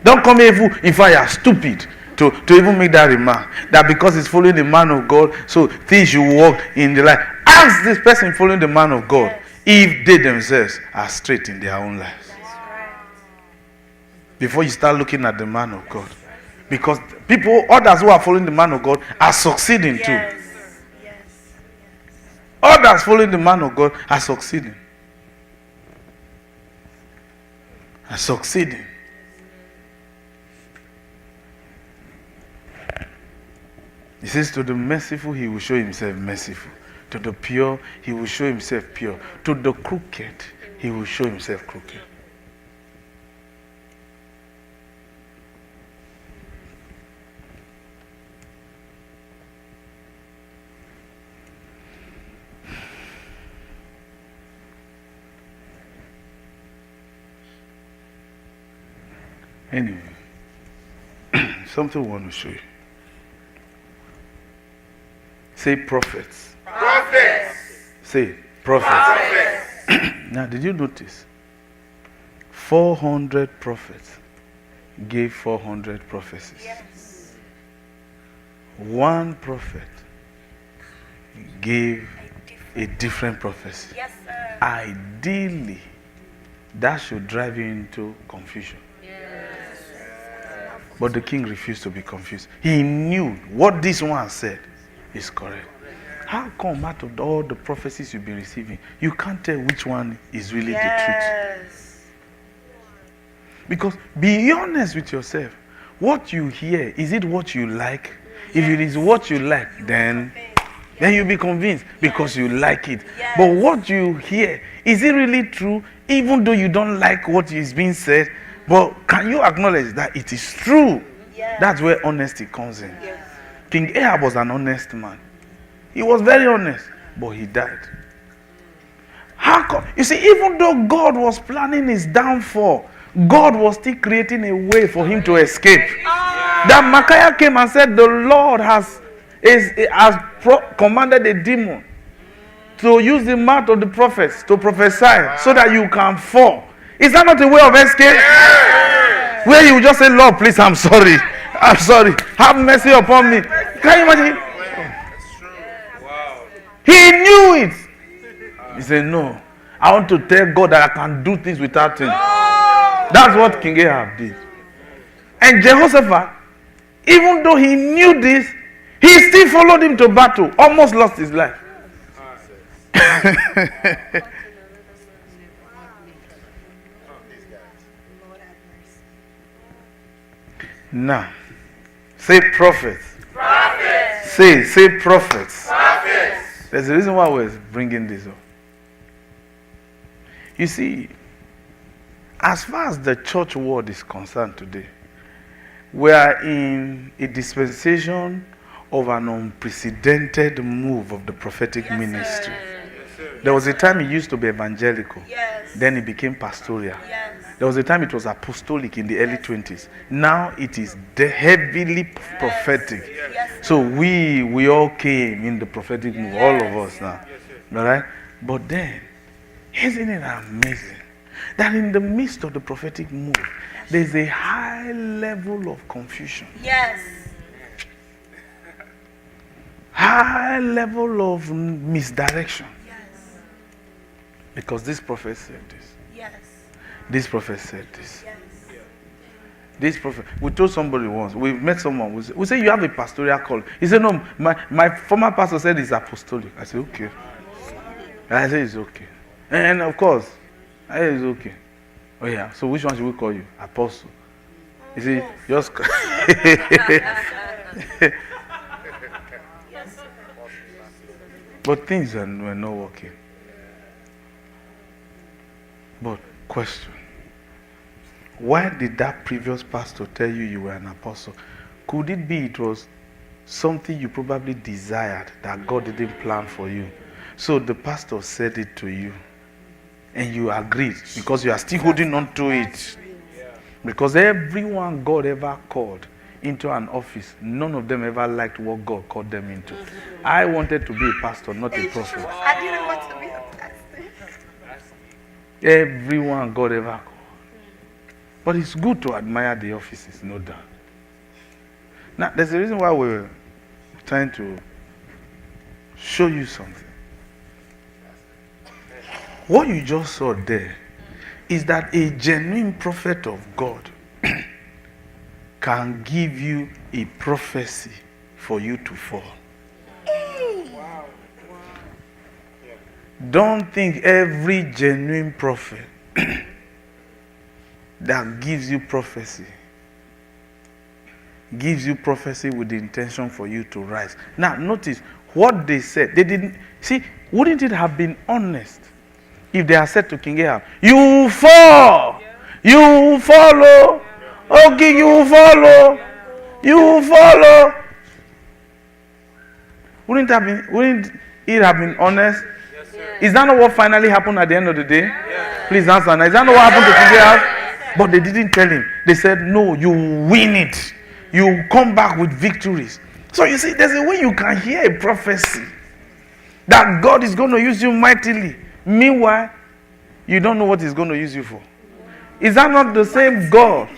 Don't call me a fool. In fact, you are stupid to even make that remark. That because he's following the man of God, so things should work in the life. Ask this person following the man of God if they themselves are straight in their own lives. Before you start looking at the man of God. Because people, others who are following the man of God are succeeding too. Yes. Others following the man of God are succeeding. Are succeeding. He says, to the merciful, he will show himself merciful. To the pure, he will show himself pure. To the crooked, he will show himself crooked. Anyway, something I want to show you. Say prophets. Prophets. Say prophets. Now, did you notice? 400 prophets gave 400 prophecies. Yes. One prophet gave a different prophecy. Yes, sir. Ideally, that should drive you into confusion. But the king refused to be confused. He knew what this one said is correct. How come out of all the prophecies you've been receiving, you can't tell which one is really the truth? Because be honest with yourself. What you hear, is it what you like? If it is what you like, then you'll be convinced because you like it. But what you hear, is it really true? Even though you don't like what is being said, but can you acknowledge that it is true? That's where honesty comes in. King Ahab was an honest man. He was very honest, but he died. How come? You see, even though God was planning his downfall, God was still creating a way for him to escape. That Micaiah came and said, the Lord has commanded a demon to use the mouth of the prophets to prophesy so that you can fall. Is that not a way of escape? Where you just say, Lord, please, I'm sorry. I'm sorry. Have mercy upon me. Can you imagine? He knew it. He said, no. I want to tell God that I can do things without him. That's what King Ahab did. And Jehoshaphat, even though he knew this, he still followed him to battle. Almost lost his life. Now, say prophets. Prophets. Say prophets. Prophets. There's a reason why we're bringing this up. You see, as far as the church world is concerned today, we are in a dispensation of an unprecedented move of the prophetic ministry. There was a time it used to be evangelical. Then it became pastoral. There was a time it was apostolic in the early 20s. Now it is heavily prophetic. So we all came in the prophetic move, all of us now. All right? But then, isn't it amazing that in the midst of the prophetic move, there's a high level of confusion. High level of misdirection. Because this prophet said this. This prophet said this. This prophet. We told somebody once, we met someone, we said, you have a pastoral call. He said, no, my former pastor said it's apostolic. I said, okay. I said, it's okay. And of course, I said, it's okay. Oh yeah, so which one should we call you? Apostle. You see, just... But things were not working. But question. Why did that previous pastor tell you you were an apostle? Could it be it was something you probably desired that God didn't plan for you? So the pastor said it to you and you agreed because you are still holding on to it. Because everyone God ever called into an office, none of them ever liked what God called them into. I wanted to be a pastor, not a prophet. I didn't want to be a pastor. Everyone God ever called. But it's good to admire the offices, no doubt. Now, there's a reason why we're trying to show you something. What you just saw there is that a genuine prophet of God can give you a prophecy for you to fall. Don't think every genuine prophet that gives you prophecy with the intention for you to rise. Now, notice what they said. They didn't see. Wouldn't it have been honest if they had said to King Ahab, "You fall, you follow, okay, you follow, you follow"? Wouldn't it have been honest? Is that not what finally happened at the end of the day? Please answer. Now, is that not what happened to King Ahab? But they didn't tell him. They said, no, you win it. You come back with victories. So you see, there's a way you can hear a prophecy that God is going to use you mightily. Meanwhile, you don't know what he's going to use you for. Is that not the same God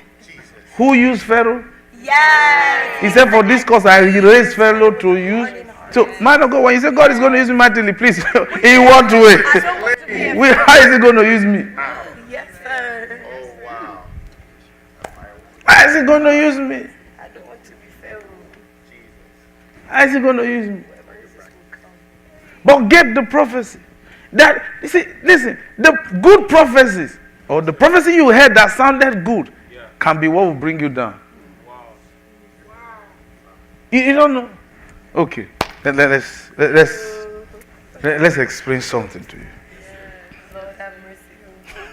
who used Pharaoh? Yes. He said, for this cause I raised Pharaoh to use. So, man of God, when you say God is going to use me mightily, please, in what way? How is he going to use me? Yes, sir. Oh, wow. How is he going to use me? I don't want to be Pharaoh. How is he going to use me? But get the prophecy. That you see, listen, the good prophecies or the prophecy you heard that sounded good can be what will bring you down. You don't know. Okay, let's explain something to you. Lord have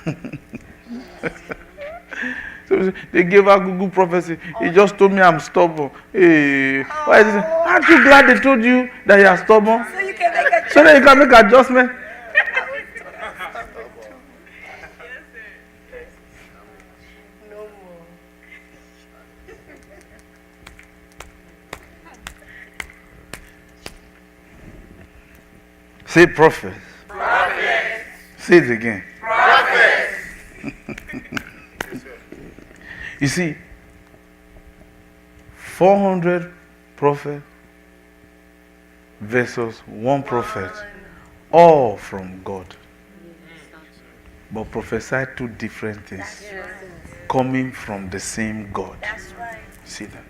mercy. So they gave a good prophecy. He just told me I'm stubborn. Hey, why is it? Aren't you glad they told you that you are stubborn? So you can make a So that you can make adjustment. no more. Say prophet. Say it again. You see, 400 prophets versus one prophet, all from God. But prophesied two different things coming from the same God. That's right. See that?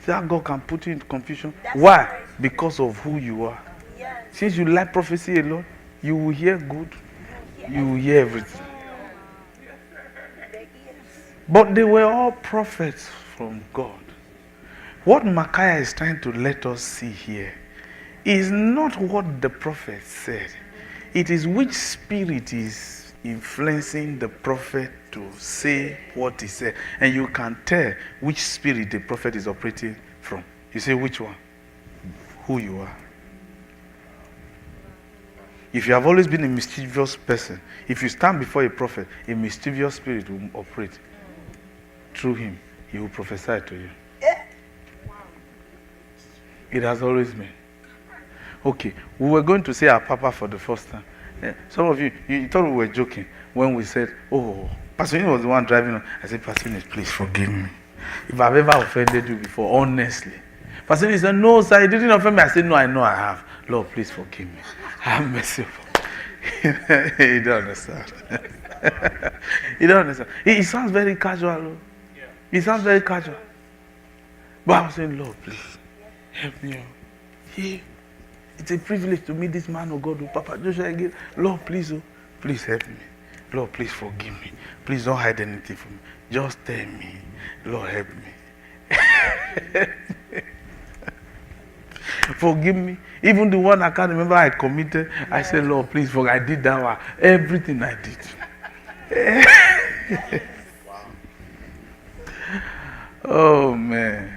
See how God can put you in confusion? Why? Because of who you are. Yes. Since you like prophecy a lot, you will hear good, you will hear everything. But they were all prophets from God. What Micaiah is trying to let us see here is not what the prophet said. It is which spirit is influencing the prophet to say what he said. And you can tell which spirit the prophet is operating from. You say which one? Who you are. If you have always been a mischievous person, if you stand before a prophet, a mischievous spirit will operate through him. He will prophesy to you. It has always been. Okay, we were going to say our Papa for the first time. Some of you thought we were joking when we said, oh, Pastor Yunus was the one driving on. I said, Pastor Yunus, please forgive me. If I've ever offended you before, honestly. Pastor Yunus said, no, sir, you didn't offend me. I said, no, I know I have. Lord, please forgive me. Have mercy upon me. You don't understand. You don't understand. It sounds very casual. It sounds very casual. But I was saying, Lord, please, help me. Yeah. It's a privilege to meet this man of God, Papa Joshua again. Lord, please, please help me. Lord, please forgive me. Please don't hide anything from me. Just tell me. Lord, help me. Forgive me. Even the one I can't remember I committed, I said, Lord, please forgive. I did that one. Everything I did. Oh, man.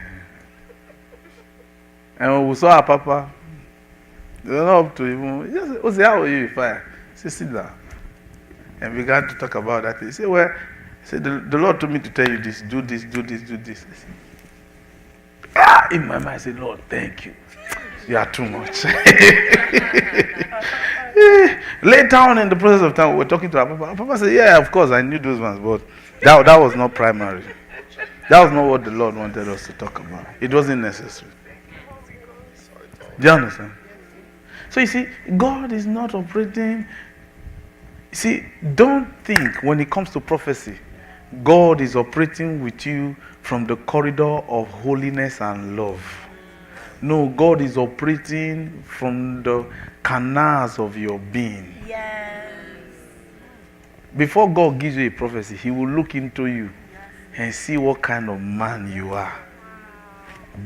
And when we saw our Papa, they were not up to him. He just said, how are you? Fine. He said, sit down. And we began to talk about that. He said, well, the Lord told me to tell you this, do this, do this, do this. I said, in my mind, I said, Lord, thank you. You are too much. Later on in the process of time, we were talking to our Papa. Our Papa said, yeah, of course, I knew those ones, but that was not primary. That was not what the Lord wanted us to talk about. It wasn't necessary. Do you understand? So you see, God is not operating. You see, don't think when it comes to prophecy, God is operating with you from the corridor of holiness and love. No, God is operating from the canals of your being. Yes. Before God gives you a prophecy, He will look into you and see what kind of man you are.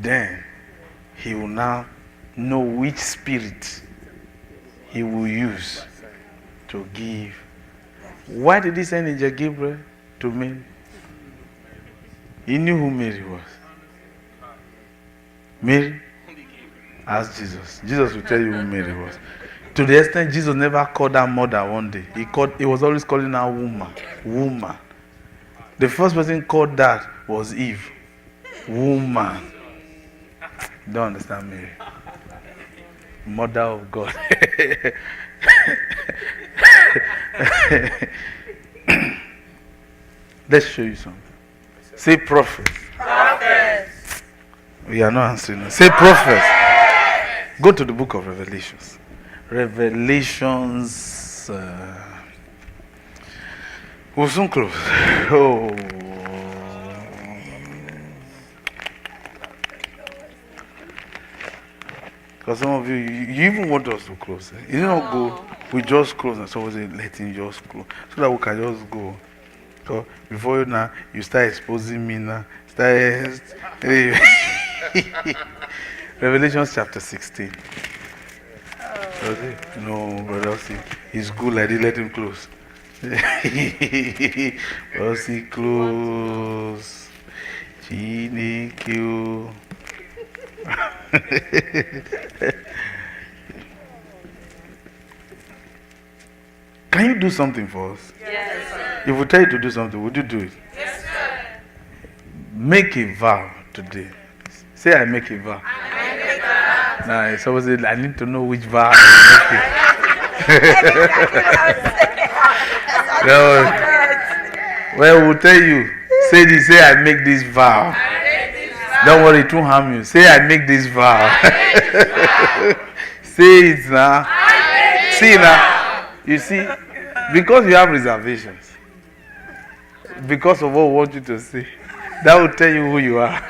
Then He will now know which spirit He will use to give. Why did He send Angel Gabriel to Mary? He knew who Mary was. Mary asked Jesus. Jesus will tell you who Mary was. To the extent Jesus never called her mother one day. He was always calling her woman. Woman. The first person called that was Eve. Woman. Don't understand Mary. Mother of God. Let's show you something. Say prophet. Prophet. We are not answering. Say prophet. Go to the book of Revelations. Revelations. We'll soon close. Oh, Because some of you even want us to close. Eh? You don't go, we just close and someone say, let him just close. So that we can just go. So before you now, you start exposing me now. Revelation chapter 16. Okay. No, Bro.Osi. It's good like this, let him close. Bro.Osi, close. Chineke. Can you do something for us? Yes, sir. If we tell you to do something, would you do it? Yes, sir. Make a vow today. Say, I make a vow. I make a vow. Nah, someone said, I need to know which vow I make. No, well, we'll tell you. Say this, say, I make this vow. Don't worry, it won't harm you. Say, I make this vow. Say it now. See now. You see, because you have reservations, because of what we want you to say, that will tell you who you are.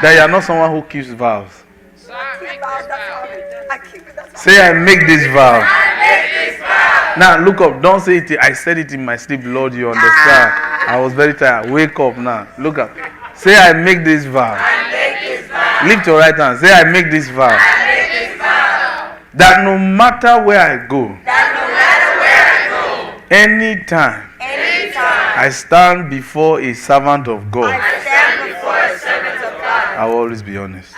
That you are not someone who keeps vows. Say, I make this vow. Now, look up. Don't say it. I said it in my sleep, Lord. You understand? I was very tired. Wake up now. Look up. Say, I make this vow. Lift your right hand. Say, I make this vow. That no matter where I go, anytime I stand before a servant of God, I will always be honest.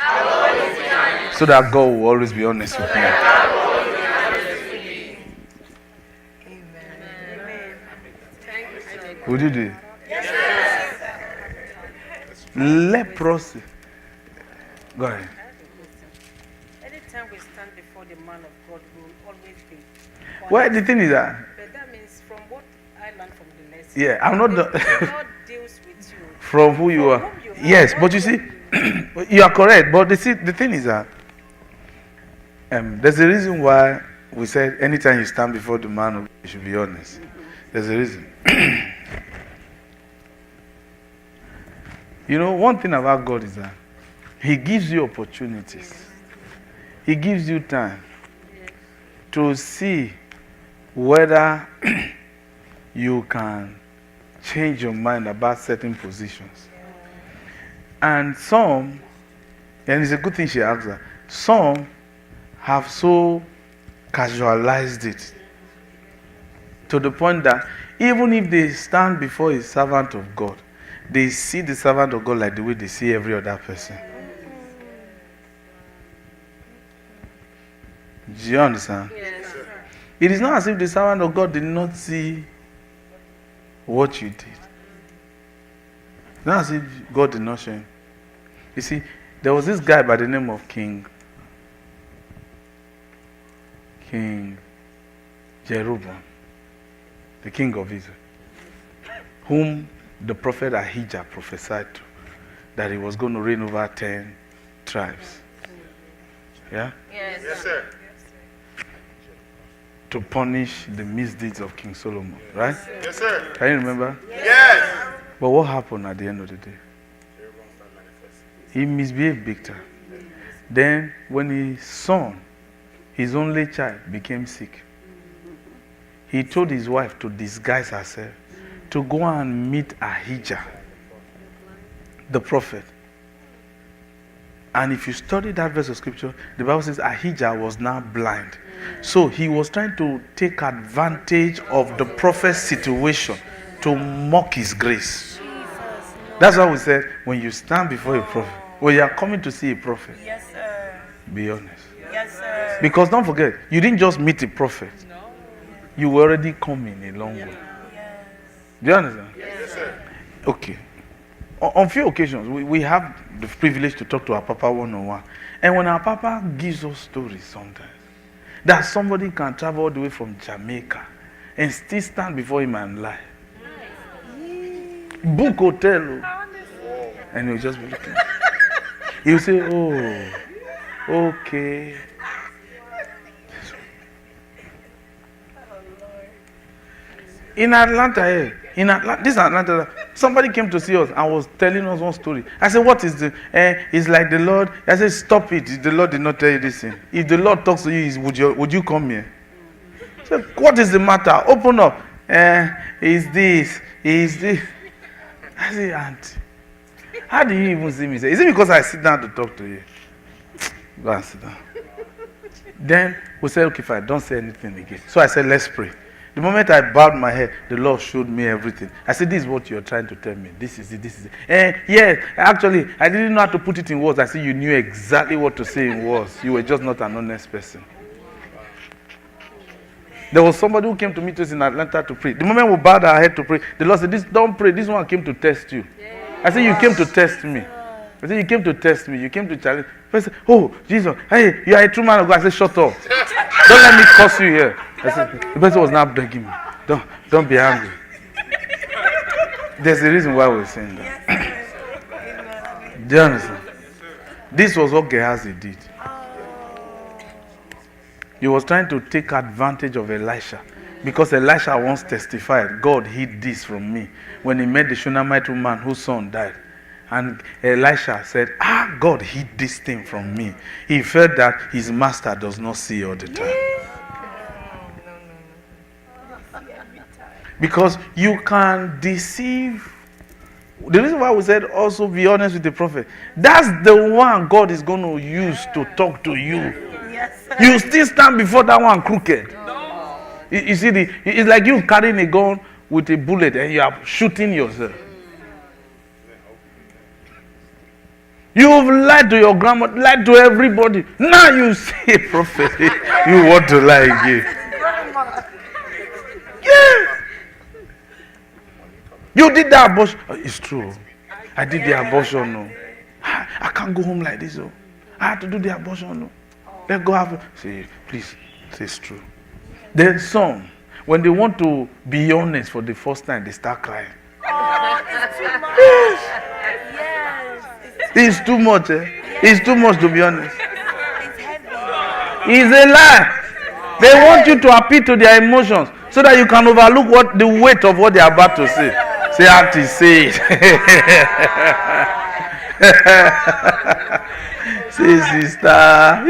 So that God will always be honest with me. Would you do it? Leprosy. Go ahead. Anytime we stand before the man of God, we will always be. Well, the thing is that. But that means from what I learned from the lesson. Yeah, I'm not. God deals with you. From who you are. Yes, but you see, you are correct. But the thing is that there's a reason why we said anytime you stand before the man of God, you should be honest. There's a reason. You know, one thing about God is that He gives you opportunities. He gives you time to see whether you can change your mind about certain positions. And some, and it's a good thing she asked that, some have so casualized it to the point that even if they stand before a servant of God, they see the servant of God like the way they see every other person. Do you understand? Yes. It is not as if the servant of God did not see what you did. It's not as if God did not show him. You see, there was this guy by the name of King Jeroboam, the king of Israel, whom the prophet Ahijah prophesied to, that he was going to reign over 10 tribes. Yeah? Yes. Yes, sir. To punish the misdeeds of King Solomon, right? Yes, sir. Can you remember? Yes. But what happened at the end of the day? He misbehaved big time. Then, when his son, his only child, became sick, he told his wife to disguise herself, to go and meet Ahijah, the prophet. And if you study that verse of scripture, the Bible says Ahijah was now blind. So he was trying to take advantage of the prophet's situation to mock his grace. That's why we said, when you stand before a prophet, when you are coming to see a prophet, Yes, sir. be honest. Yes, sir. Because don't forget, you didn't just meet a prophet. You were already coming a long way. Yes. Do you understand? Yes, sir. Okay. On few occasions, we have the privilege to talk to our Papa one-on-one. And when our Papa gives us stories sometimes, that somebody can travel all the way from Jamaica and still stand before him and lie. Book hotel. And he'll just be looking. He'll say, oh, okay. In Atlanta here, this is Atlanta, Somebody came to see us and was telling us one story. I said, what is the, it's like the Lord. I said, stop it. The Lord did not tell you this thing. If the Lord talks to you, would you come here? I said, what is the matter? Open up. Is this? I said, auntie, how do you even see me? Is it because I sit down to talk to you? Go and sit down. Then we said, okay, fine, don't say anything again. So I said, let's pray. The moment I bowed my head, the Lord showed me everything. I said, this is what you're trying to tell me. This is it. Yes, actually, I didn't know how to put it in words. I said, you knew exactly what to say in words. You were just not an honest person. There was somebody who came to meet us in Atlanta to pray. The moment we bowed our head to pray, the Lord said, don't pray. This one came to test you. I said, you came to test me. I said, you came to test me. You came to challenge. I said, oh, Jesus, hey, you are a true man of God. I said, shut up. Don't let me curse you here. I said, the person was now begging me. Don't be angry. There's a reason why we're saying that. Do you understand? This was what Gehazi did. He was trying to take advantage of Elisha. Because Elisha once testified, God hid this from me. When he met the Shunammite woman whose son died. And Elisha said, God hid this thing from me. He felt that his master does not see all the time. Because you can deceive. The reason why we said also be honest with the prophet. That's the one God is going to use to talk to you. You still stand before that one crooked. You see, it's like you carrying a gun with a bullet and you are shooting yourself. You've lied to your grandma, lied to everybody. Now you say prophecy. You want to lie again. Yeah. You did the abortion. It's true. I did the abortion. No. I can't go home like this. Oh. I had to do the abortion. No. Let go have. Say, please, say it's true. Then some, when they want to be honest for the first time, they start crying. It's too much. It's too much. It's too much to be honest. It's heavy. It's a lie. They want you to appeal to their emotions so that you can overlook the weight of what they are about to say. Say, auntie, say it. Say, sister.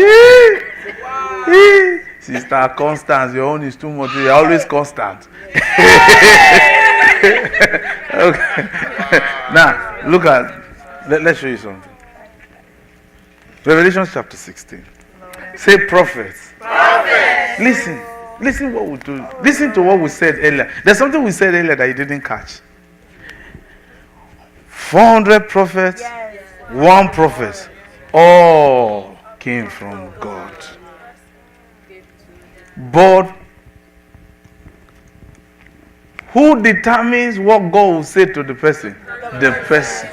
Sister Constance, your own is too much. You're always constant. Okay. Now, look at, let's show you something. Revelation chapter 16. Say prophets. Listen what we do. Listen to what we said earlier. There's something we said earlier that you didn't catch. 400 prophets, one prophet. All came from God. But who determines what God will say to the person? The person.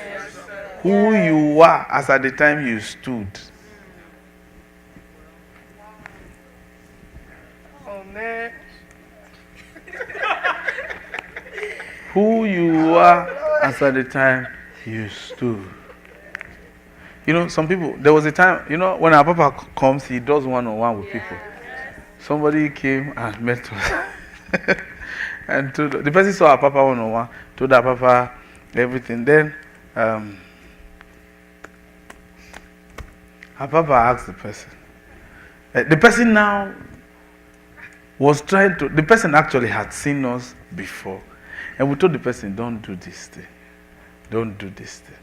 Who you were as at the time you stood. Oh, man. Who you were as at the time you stood. You know, some people, there was a time, you know, when our Papa comes, he does one-on-one with people. Somebody came and met us. And the person saw our Papa one-on-one, told our Papa everything. Then, our Papa asked the person. The person now was trying to, the person actually had seen us before. And we told the person, don't do this thing. Don't do this thing.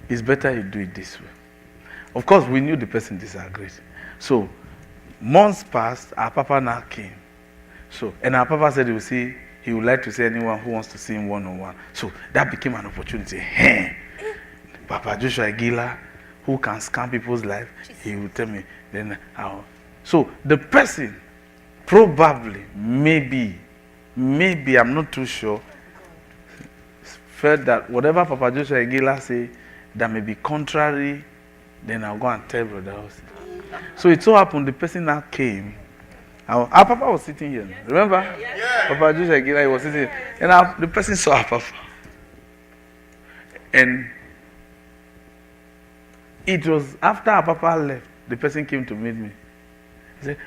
It's better you do it this way. Of course, we knew the person disagreed. So, months passed, our Papa now came. So, and our Papa said he would like to see anyone who wants to see him one-on-one. So, that became an opportunity. Hey, Papa Joshua Aguilar, who can scam people's life, he will tell me. Then how. So, the person probably, maybe, I'm not too sure, felt that whatever Papa Joshua Aguilar say that may be contrary, then I'll go and tell Bro.Osi. So it so happened the person now came. Our Papa was sitting here. Remember? Yeah. Papa Joshua Aguilar, he was sitting here. And the person saw our Papa. And it was after our Papa left, the person came to meet me. He said,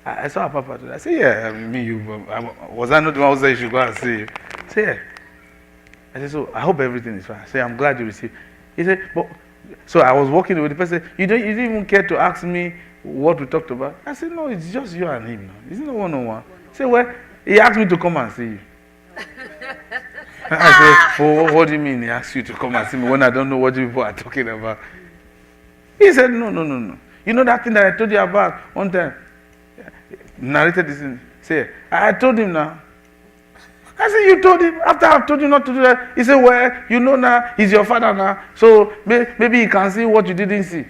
I saw our Papa today. I said, yeah, was I not the one who said you should go and see him? I said, yeah. I said, so I hope everything is fine. I said, I'm glad you received. He said, but so I was walking with the person. You didn't even care to ask me what we talked about. I said, no, it's just you and him now. It's not one-on-one. He said, well, he asked me to come and see you. I said, oh, what do you mean he asked you to come and see me when I don't know what you people are talking about? He said, no. You know that thing that I told you about one time? Narrated this thing. Say, I told him now. I said, you told him after I've told you not to do that. He said, well, you know now, he's your father now. So maybe he can see what you didn't see.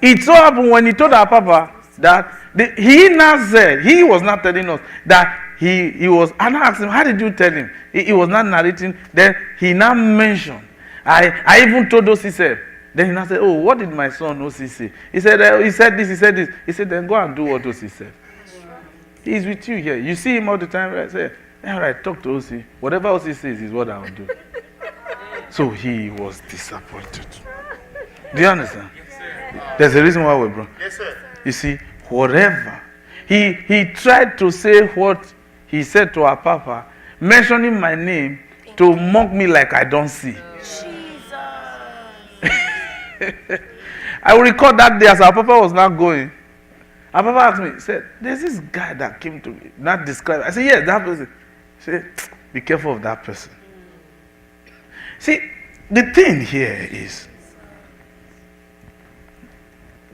It so happened when he told our papa that he now said, he was not telling us that he was, and I asked him, how did you tell him? He was not narrating. Then he now mentioned, I even told Osi said. Then he now said, oh, what did my son Osi say? He said this. He said, then go and do what Osi said. He's with you here. You see him all the time. I say, all right, talk to Osi. Whatever Osi says is what I'll do. So he was disappointed. Do you understand? There's a reason why we're broke. Yes, sir. You see, whatever. He tried to say what he said to our papa, mentioning my name to mock me like I don't see. I will recall that day as our papa was not going. Our papa asked me, he said, there's this guy that came to me, not described. I said, yes, that person. He said, be careful of that person. See, the thing here is,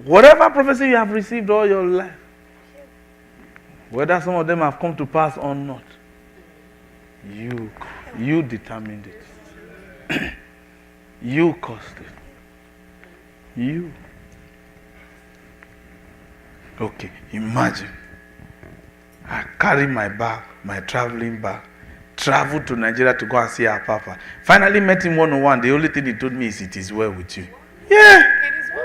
whatever prophecy you have received all your life, whether some of them have come to pass or not, you determined it. You caused it. You. Okay, imagine. I carry my bag, my traveling bag, traveled to Nigeria to go and see our papa. Finally met him one-on-one. The only thing he told me is, it is well with you. Yeah,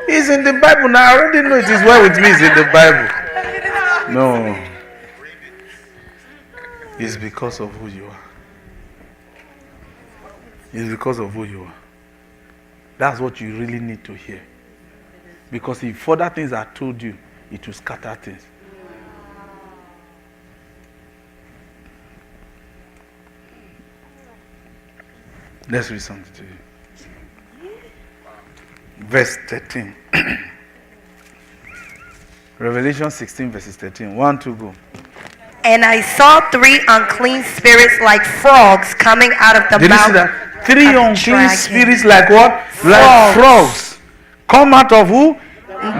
it's in the Bible now. I already know it is well with me. It's in the Bible. No. It's because of who you are. It's because of who you are. That's what you really need to hear. Because if further things are told you, it will scatter things. Let's read something to you. Verse 13. Revelation 16, verses 13. 1, 2, go. And I saw 3 unclean spirits like frogs coming out of the Did you mouth see that? 3 of the unclean dragon. spirits like what? Like frogs. Come out of who?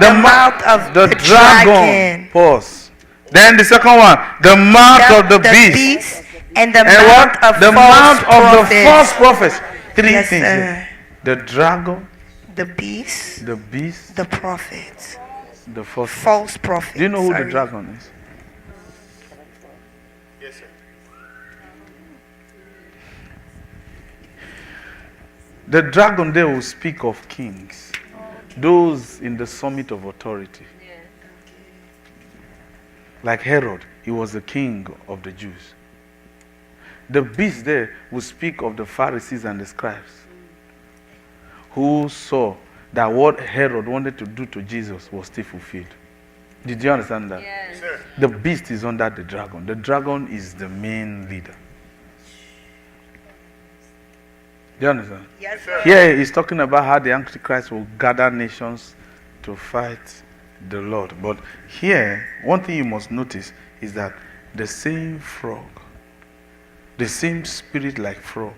The mouth of the the dragon. Pause. Then the second one, the mouth of the beast. And the And mouth what? of The false mouth of the prophets. false prophets. 3 Yes, things sir. here. The dragon, The beast, the beast, the prophets, the false. false prophets. Do you know who the Sorry. dragon is? Yes, sir. The dragon there will speak of kings, those in the summit of authority. Like Herod, he was the king of the Jews. The beast there will speak of the Pharisees and the scribes, who saw that what Herod wanted to do to Jesus was still fulfilled. Did you understand that? Yes, sir. The beast is under the dragon. The dragon is the main leader. Do you understand? Yes, sir. Here he's talking about how the Antichrist will gather nations to fight the Lord. But here, one thing you must notice is that the same frog, the same spirit like frog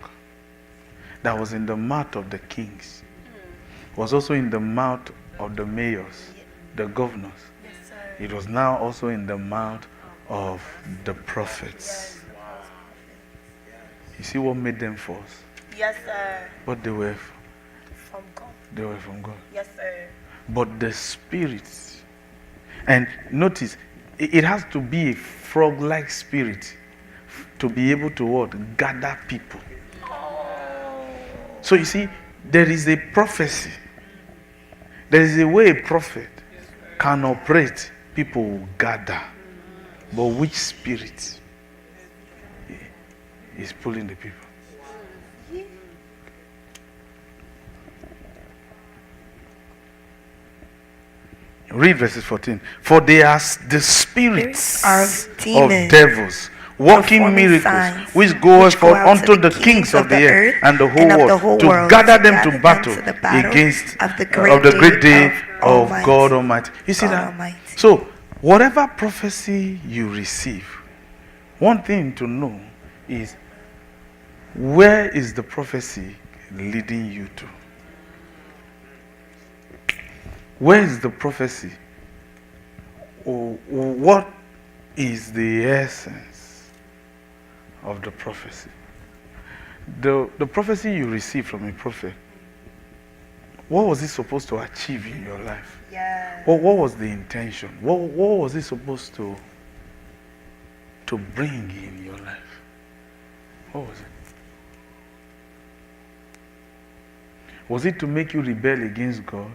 that was in the mouth of the kings was also in the mouth of the mayors, the governors. Yes, sir. It was now also in the mouth of the prophets. You see what made them false? Yes, sir. But they were From God. from God. Yes, sir. But the spirits, and notice, it has to be a frog-like spirit to be able to what? Gather people. So you see, there is a prophecy. There is a way a prophet can operate. People will gather. But which spirit is pulling the people? Read verses 14. For they are the spirits Are of demons. devils working performing miracles, signs, which goeth go forth out to unto the kings of the earth and the and whole of the world, whole to world, gather to them to gather them battle to the battle against of the great day of Almighty. God Almighty. You see God that? Almighty. So, whatever prophecy you receive, one thing to know is, where is the prophecy leading you to? Where is the prophecy? Or what is the essence of the prophecy? The prophecy you receive from a prophet, what was it supposed to achieve in your life? Yeah. What was the intention? What was it supposed to bring in your life? What was it? Was it to make you rebel against God?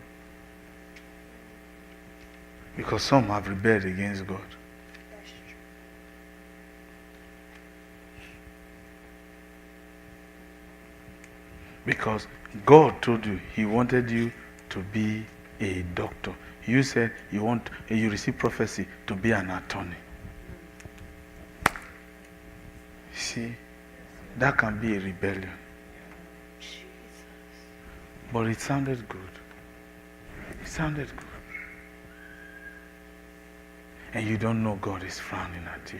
Because some have rebelled against God. Because God told you He wanted you to be a doctor. You said you receive prophecy to be an attorney. See, that can be a rebellion. But it sounded good. It sounded good. And you don't know God is frowning at you.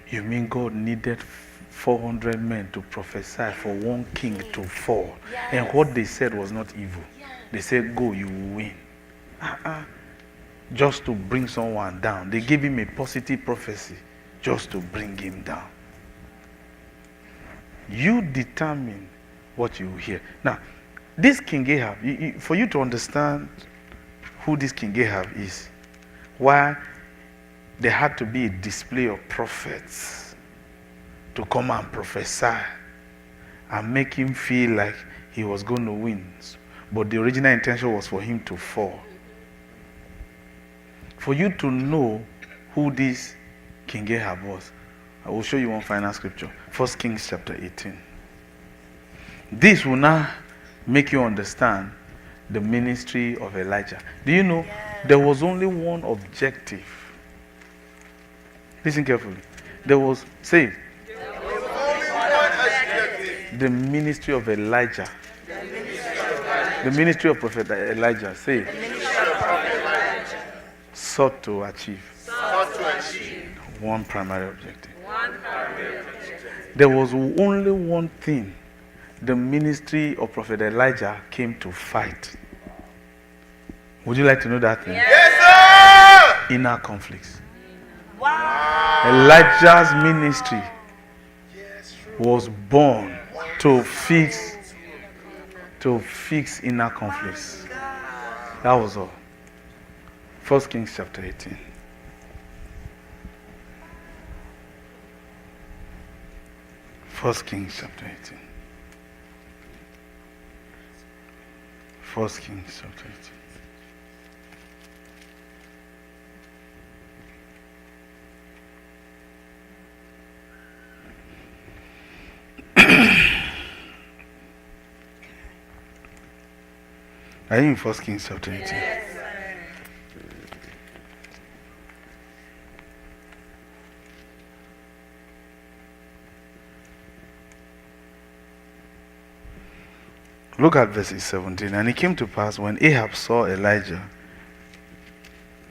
You mean God needed 400 men to prophesy for one king to fall? Yes. And what they said was not evil. Yes. They said, go, you will win. Just to bring someone down. They gave him a positive prophecy just to bring him down. You determine what you hear. Now, this King Ahab, for you to understand who this King Ahab is, why there had to be a display of prophets to come and prophesy and make him feel like he was going to win. But the original intention was for him to fall. For you to know who this King Ahab was, I will show you one final scripture. 1 Kings chapter 18. This will now make you understand the ministry of Elijah. Do you know there was only one objective? Listen carefully. There was, say, the ministry of Elijah. The ministry of Prophet Elijah. Say, sought to achieve one primary objective. There was only one thing the ministry of Prophet Elijah came to fight. Would you like to know that thing? Yes, sir! Inner conflicts. Wow. Elijah's ministry was born to fix inner conflicts. That was all. 1 Kings chapter 18. First Kings chapter 18. 1 Kings chapter 18. Are you in 1 Kings chapter 18? Yes. Look at verse 17. And it came to pass when Ahab saw Elijah,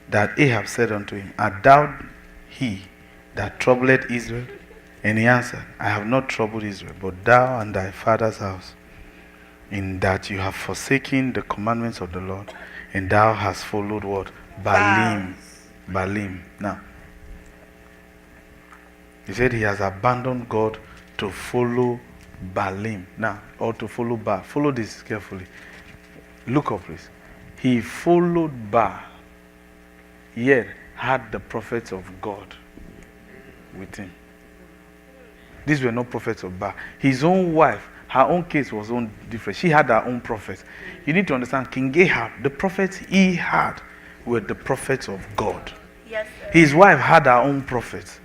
that Ahab said unto him, art thou he that troubleth Israel? And he answered, I have not troubled Israel, but thou and thy father's house, in that you have forsaken the commandments of the Lord, and thou hast followed what? Baalim. Baalim. Now, he said he has abandoned God to follow Baalim. Now, or to follow Baal. Follow this carefully. Look up, please. He followed Baal, yet had the prophets of God with him. These were not prophets of Baal. His own wife, her own case was different. She had her own prophets. You need to understand, King Ahab, the prophets he had were the prophets of God. Yes, sir. His wife had her own prophets.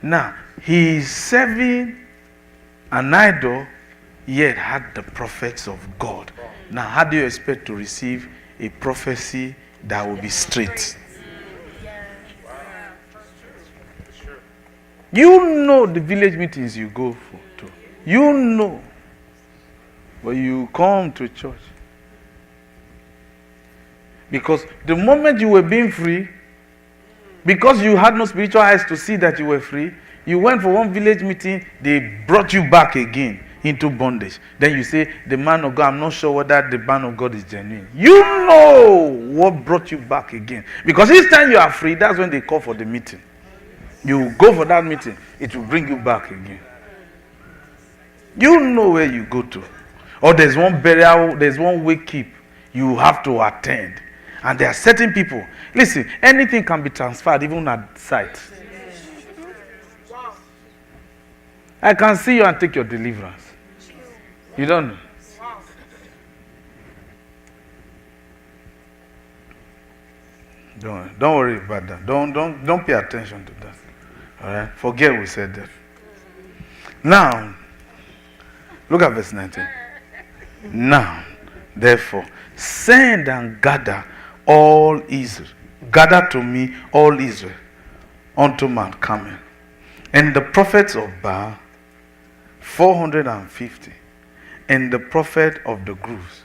Now, he is serving an idol, yet had the prophets of God. Now, how do you expect to receive a prophecy that will be straight. You know the village meetings you go to. You know. But you come to church. Because the moment you were being free, because you had no spiritual eyes to see that you were free, you went for one village meeting, they brought you back again into bondage. Then you say, the man of God, I'm not sure whether the man of God is genuine. You know what brought you back again. Because each time you are free, that's when they call for the meeting. You go for that meeting, it will bring you back again. You know where you go to. Or there's one burial, there's one wake keep you have to attend. And there are certain people. Listen, anything can be transferred even at sight. I can see you and take your deliverance. You don't know. Don't worry about that. Don't pay attention to that. All right? Forget we said that. Now, look at verse 19. Now, therefore, send and gather all Israel. Gather to me all Israel unto Mount Carmel. And the prophets of Baal, 450. And the prophet of the groves,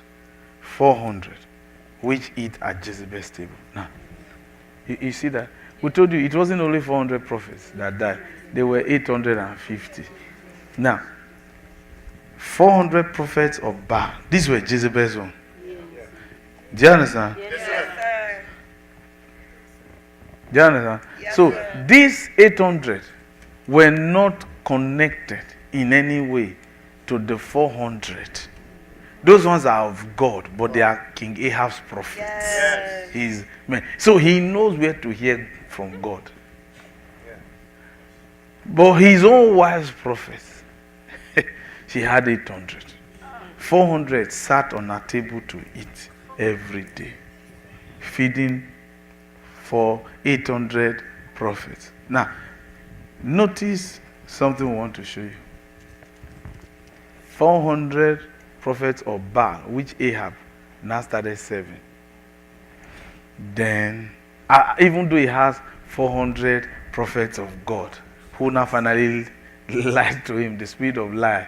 400, which eat at Jezebel's table. Now, you see that? We told you it wasn't only 400 prophets that died. There were 850. Now, 400 prophets of Baal. These were Jezebel's own. Do you understand? Yes, sir. Do you understand? Yes, So, sir. these 800 were not connected in any way to the 400. Those ones are of God, but they are King Ahab's prophets. Yes. He's man. So he knows where to hear from God. But his own wife's prophets, she had 800. 400 sat on a table to eat every day, feeding for 800 prophets. Now, notice something we want to show you. 400 prophets of Baal, which Ahab now started serving. Then, even though he has 400 prophets of God, who now finally lied to him, the spirit of lie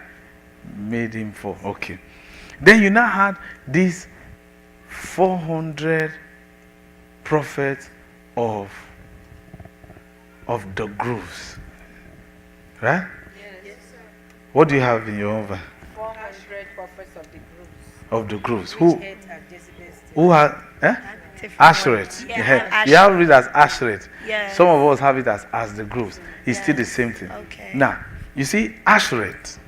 made him fall. Okay. Then you now had these 400 prophets of the groves. Right? Yes, sir. What do you have in your oven? 400 prophets of the groups. Of the groves. Which Who ate at Jezebel's table. who had Asheret. Yeah, You have it as Asheret. Yes. Some of us have it as the groves. It's still the same thing. Okay. Now, you see, Asheret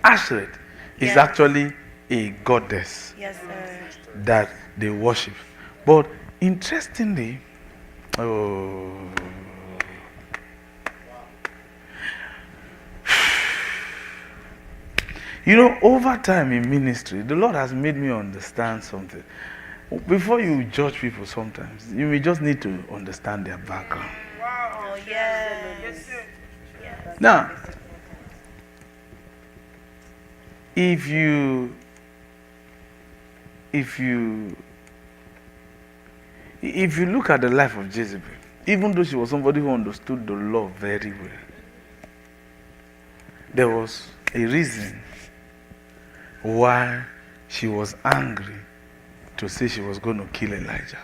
is Yes. actually a goddess Yes, sir. that they worship. But interestingly, you know, over time in ministry, the Lord has made me understand something. Before you judge people sometimes, you may just need to understand their background. Oh, yes. Now, if you look at the life of Jezebel, even though she was somebody who understood the law very well, there was a reason why she was angry to say she was going to kill Elijah.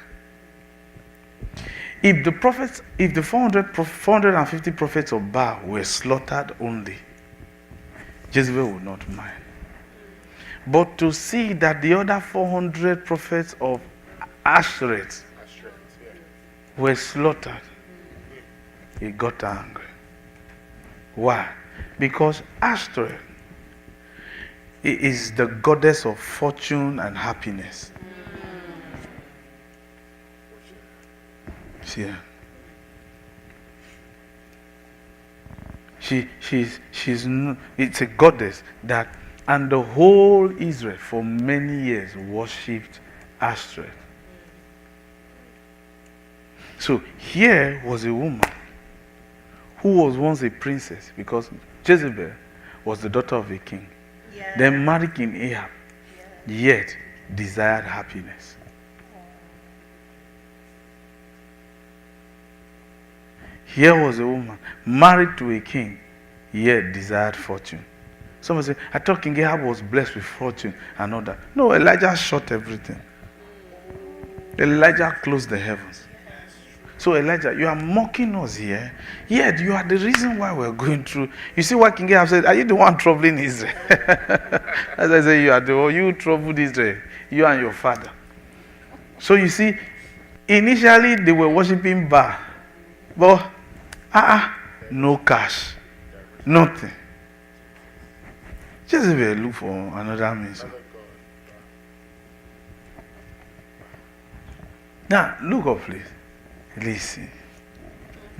If the 450 prophets of Baal were slaughtered only, Jezebel would not mind. But to see that the other 400 prophets of Ashtoreth were slaughtered, he got angry. Why? Because Ashtoreth is the goddess of fortune and happiness. See her? It's a goddess that, and the whole Israel for many years worshipped Ashtoreth. So here was a woman who was once a princess, because Jezebel was the daughter of a king. Yes. Then married King Ahab, yet desired happiness. Here was a woman married to a king, yet desired fortune. Someone say, I thought King Ahab was blessed with fortune and all that. No, Elijah shut everything. Elijah closed the heavens. So Elijah, you are mocking us here, yet you are the reason why we're going through. You see what King Ahab said, are you the one troubling Israel? As I say, you are the one, you troubled Israel, you and your father. So you see, initially they were worshiping Baal, but no cash, nothing. Just look for another means. Now, look up, please. Listen.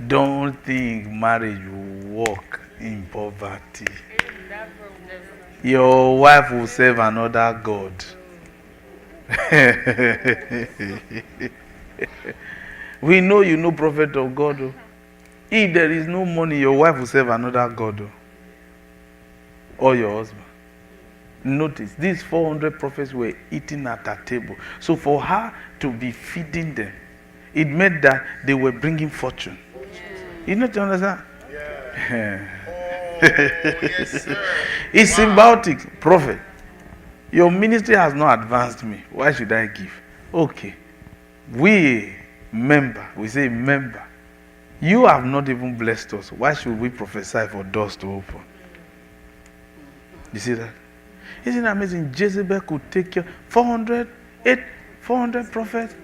Don't think marriage will work in poverty. Your wife will serve another God. We know you know prophet of God. Oh. If there is no money, your wife will serve another God. Oh. Or your husband. Notice, these 400 prophets were eating at a table. So for her to be feeding them, it meant that they were bringing fortune. You know to understand? Yeah. Yes, sir. It's symbolic, prophet. Your ministry has not advanced me. Why should I give? Okay. We say member. You have not even blessed us. Why should we prophesy for doors to open? You see that? Isn't it amazing? Jezebel could take care 400 prophets.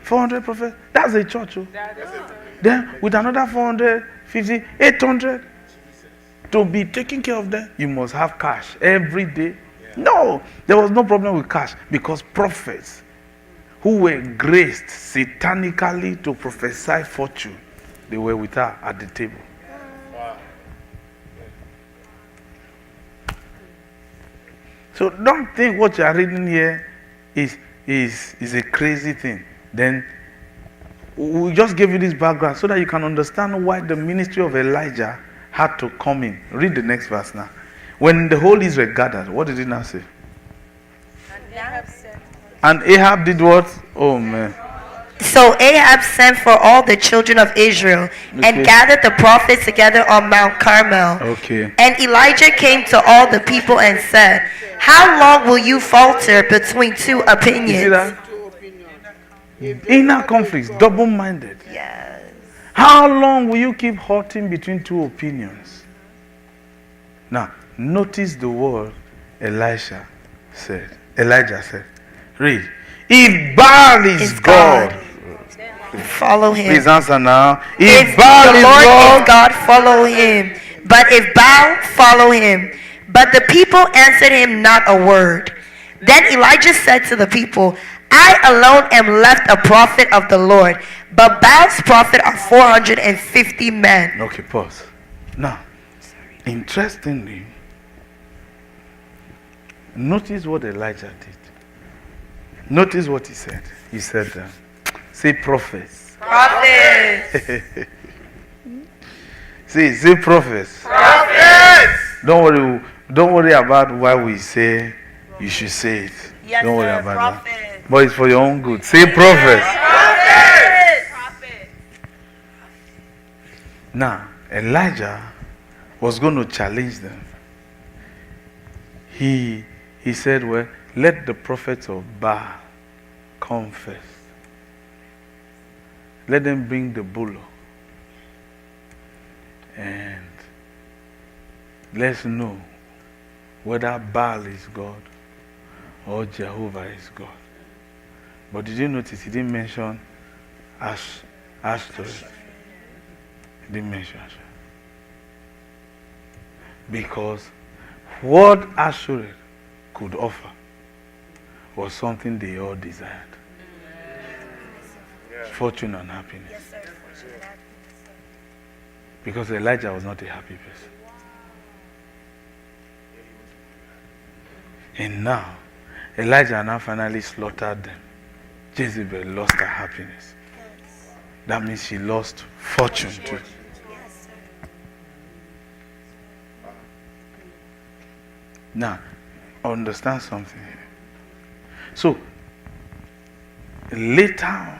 400 prophets. That's a church. Oh. Then with another 450, 800 to be taking care of them, you must have cash every day. No, there was no problem with cash because prophets who were graced satanically to prophesy fortune, they were with her at the table. Wow. So don't think what you are reading here is a crazy thing. Then we just give you this background so that you can understand why the ministry of Elijah had to come in. Read the next verse now. When the whole Israel gathered, what did he now say? And Ahab did what? Oh man. So Ahab sent for all the children of Israel and gathered the prophets together on Mount Carmel. Okay. And Elijah came to all the people and said, how long will you falter between two opinions? You see that? Inner conflicts, double-minded. Yes. How long will you keep hurting between two opinions? Now, notice the word Elijah said. Read. If Baal is God, follow him. please answer now. If Baal the is Lord God, is God, follow him. But if Baal, follow him. But the people answered him not a word. Then Elijah said to the people, I alone am left a prophet of the Lord, but Baal's prophet are 450 men. Okay, pause. Now, interestingly, notice what Elijah did. Notice what he said. He said, say prophets. Prophets. say prophets. Prophets! Don't worry about why we say you should say it. Yes, Don't worry sir, about prophet. that. But it's for your own good. Say prophets. Prophet. Now, Elijah was going to challenge them. He said, well, let the prophets of Baal come first. Let them bring the bull. And let's know whether Baal is God or Jehovah is God. But did you notice he didn't mention Ashtoreth? He didn't mention Ashtoreth. Because what Ashtoreth could offer was something they all desired. Fortune and happiness. Because Elijah was not a happy person. And now, Elijah now finally slaughtered them. Jezebel lost her happiness. That means she lost fortune too. Now, understand something here. So, later on,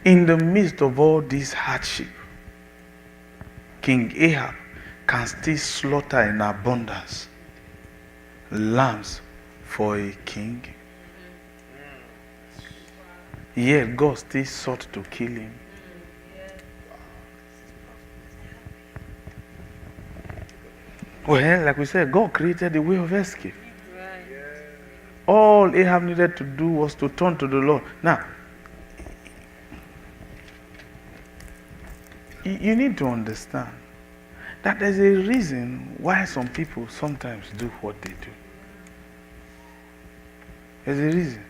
in the midst of all this hardship, King Ahab can still slaughter in abundance lambs for a king. Yet God still sought to kill him. Well, like we said, God created a way of escape. All Ahab needed to do was to turn to the Lord. Now, you need to understand that there's a reason why some people sometimes do what they do. There's a reason.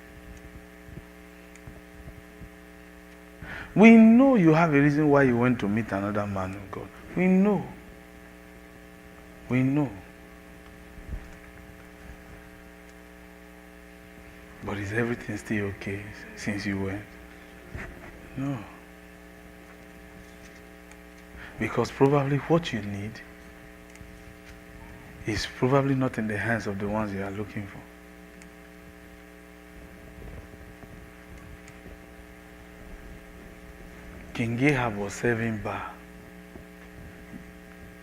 We know you have a reason why you went to meet another man of God. We know. We know. But is everything still okay since you went? No. Because probably what you need is probably not in the hands of the ones you are looking for. King Ahab was serving Baal.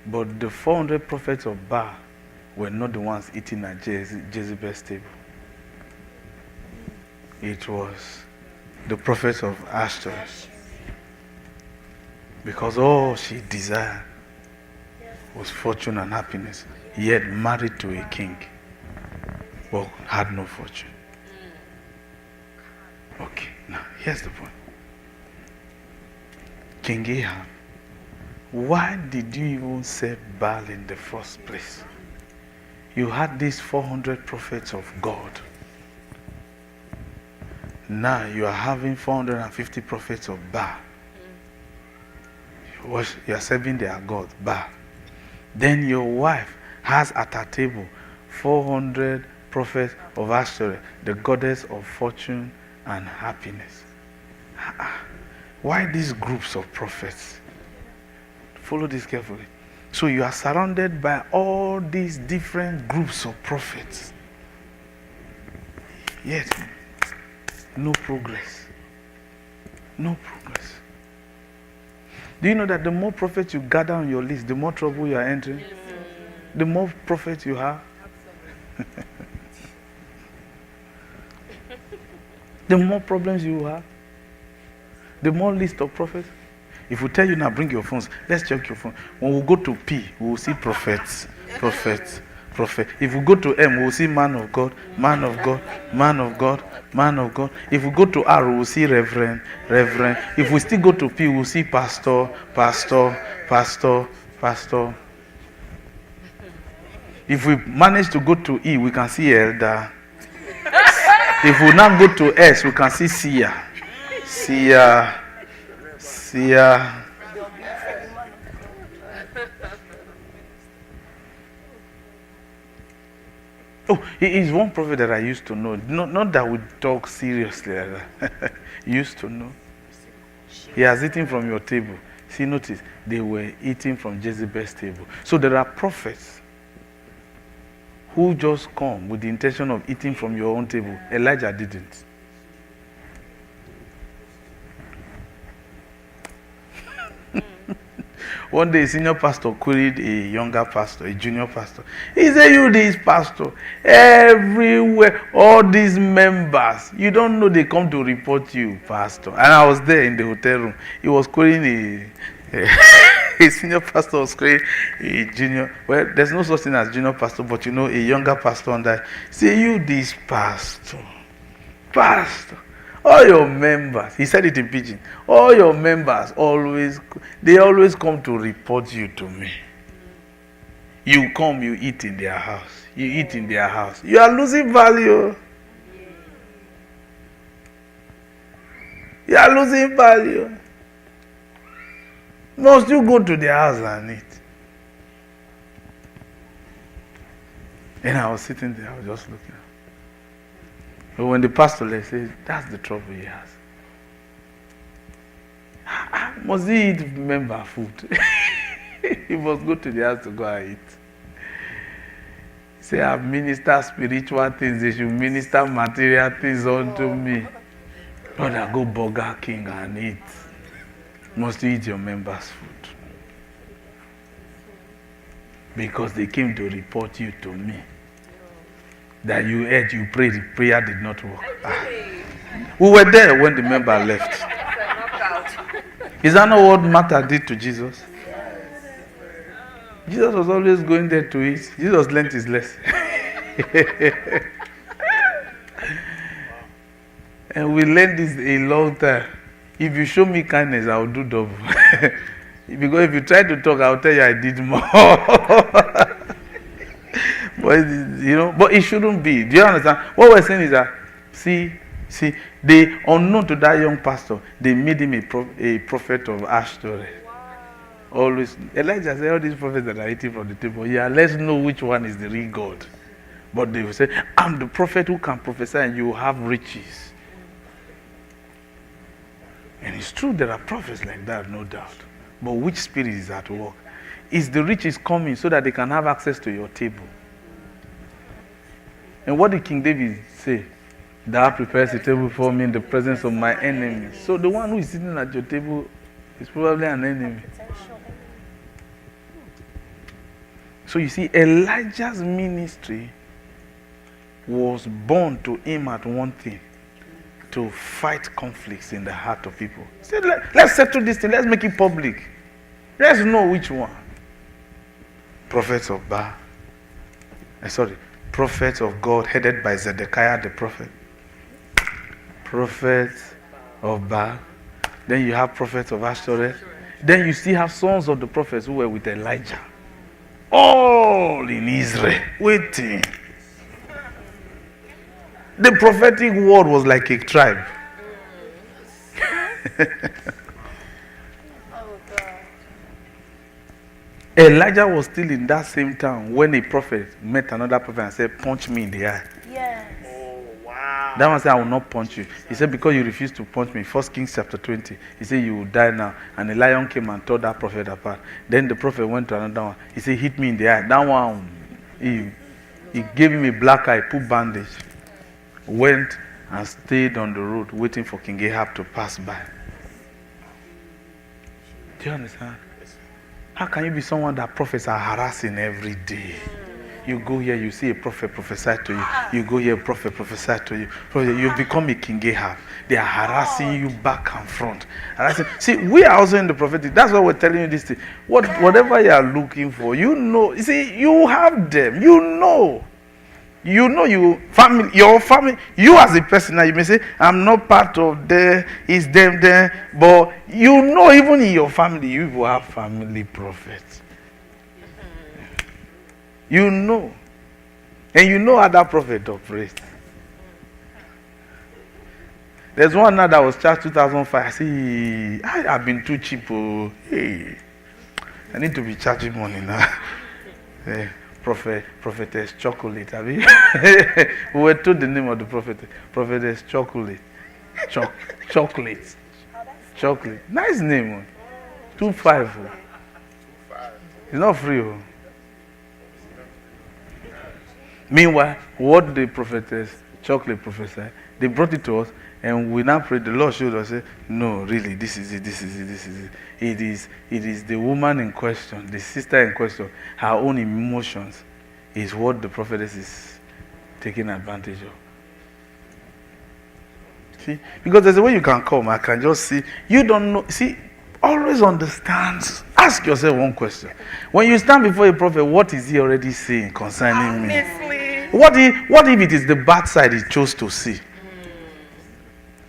But the 400 prophets of Baal were not the ones eating at Jezebel's table. It was the prophets of Ashtoreth. Because all she desired was fortune and happiness, yet married to a king, but had no fortune. Okay, now here's the point. King Ahab, why did you even serve Baal in the first place? You had these 400 prophets of God. Now you are having 450 prophets of Baal. You are serving their God, Baal. Then your wife has at her table 400 prophets of Ashtoreth, the goddess of fortune and happiness. Why these groups of prophets? Follow this carefully. So you are surrounded by all these different groups of prophets. Yet, no progress. No progress. Do you know that the more prophets you gather on your list, the more trouble you are entering? The more prophets you have? The more problems you have? The more list of prophets? If we tell you now, bring your phones, let's check your phone. When we go to P, we will see prophets, prophets, prophet. If we go to M, we will see man of God, man of God, man of God, man of God. If we go to R, we will see reverend, reverend. If we still go to P, we will see pastor, pastor, pastor, pastor. If we manage to go to E, we can see elder. If we now go to S, we can see seer, seer, seer. Oh, he is one prophet that I used to know. Not that we talk seriously. Used to know. He has eaten from your table. See, notice, they were eating from Jezebel's table. So there are prophets who just come with the intention of eating from your own table. Elijah didn't. One day, a senior pastor queried a younger pastor, a junior pastor. He said, you this pastor, everywhere, all these members, you don't know they come to report you, pastor. And I was there in the hotel room. He was querying a senior pastor was querying a junior. Well, there's no such thing as junior pastor, but you know, a younger pastor on that. Say, you this pastor, all your members, he said it in pidgin, all your members they always come to report you to me. You come, you eat in their house. You eat in their house. You are losing value. You are losing value. Must you go to their house and eat? And I was sitting there, I was just looking. But when the pastor left, he said, that's the trouble he has. Must he eat member food? He must go to the house to go and eat. He said, I minister spiritual things, they should minister material things unto me. Brother, go Burger King and eat. Must you eat your members' food? Because they came to report you to me. That you ate, you prayed, the prayer did not work. We were there when the member left. Is that not what Martha did to Jesus? Jesus was always going there to eat. Jesus learned his lesson. And we learned this a long time. If you show me kindness, I'll do double. Because if you try to talk, I'll tell you I did more. But it shouldn't be. Do you understand? What we're saying is that, see, they, unknown to that young pastor, they made him a prophet of Ashtoreth. Always. Elijah said, all these prophets that are eating from the table, yeah, let's know which one is the real God. But they will say, I'm the prophet who can prophesy and you will have riches. And it's true, there are prophets like that, no doubt. But which spirit is at work? Is the riches coming so that they can have access to your table? And what did King David say? Thou prepares a table for me in the presence of my enemies. So the one who is sitting at your table is probably an enemy. So you see, Elijah's ministry was born to aim at one thing: to fight conflicts in the heart of people. He said, let's settle this thing, let's make it public. Let's know which one. Prophets of Baal. Prophets of God headed by Zedekiah the prophet. Prophets of Baal. Then you have prophets of Ashtoreth. Then you still have sons of the prophets who were with Elijah. All in Israel, waiting. The prophetic word was like a tribe. Elijah was still in that same town when a prophet met another prophet and said, punch me in the eye. Yes. Oh, wow. That one said, I will not punch you. He said, because you refused to punch me. 1 Kings chapter 20. He said, you will die now. And the lion came and tore that prophet apart. Then the prophet went to another one. He said, hit me in the eye. That one, he gave him a black eye, put bandage. Went and stayed on the road waiting for King Ahab to pass by. Do you understand? How can you be someone that prophets are harassing every day? You go here, you see a prophet prophesy to you. You go here, a prophet prophesy to you. You become a King Ahab. They are harassing you back and front. See, we are also in the prophetic. That's why we're telling you this thing. Whatever you are looking for, you know. You see, you have them. You know. You know your family, you as a person, now you may say, I'm not part of there, it's them there, but you know even in your family, you will have family prophets. You know. And you know how that prophet operates. There's one now that was charged 2005. I say, I have been too cheap. Oh, hey, I need to be charging money now. Prophetess Chocolate, have you? We were told the name of the Prophetess Chocolate. Chocolate. Chocolate. Nice name. 25. It's not free. Meanwhile, what the Prophetess Chocolate prophesy, they brought it to us, and we now prayed. The Lord showed us, say, no, really, this is it. It is the woman in question, the sister in question, her own emotions is what the prophetess is taking advantage of. See? Because there's a way you can come, I can just see. You don't know. See, always understand. Ask yourself one question. When you stand before a prophet, what is he already saying concerning me? What if it is the bad side he chose to see?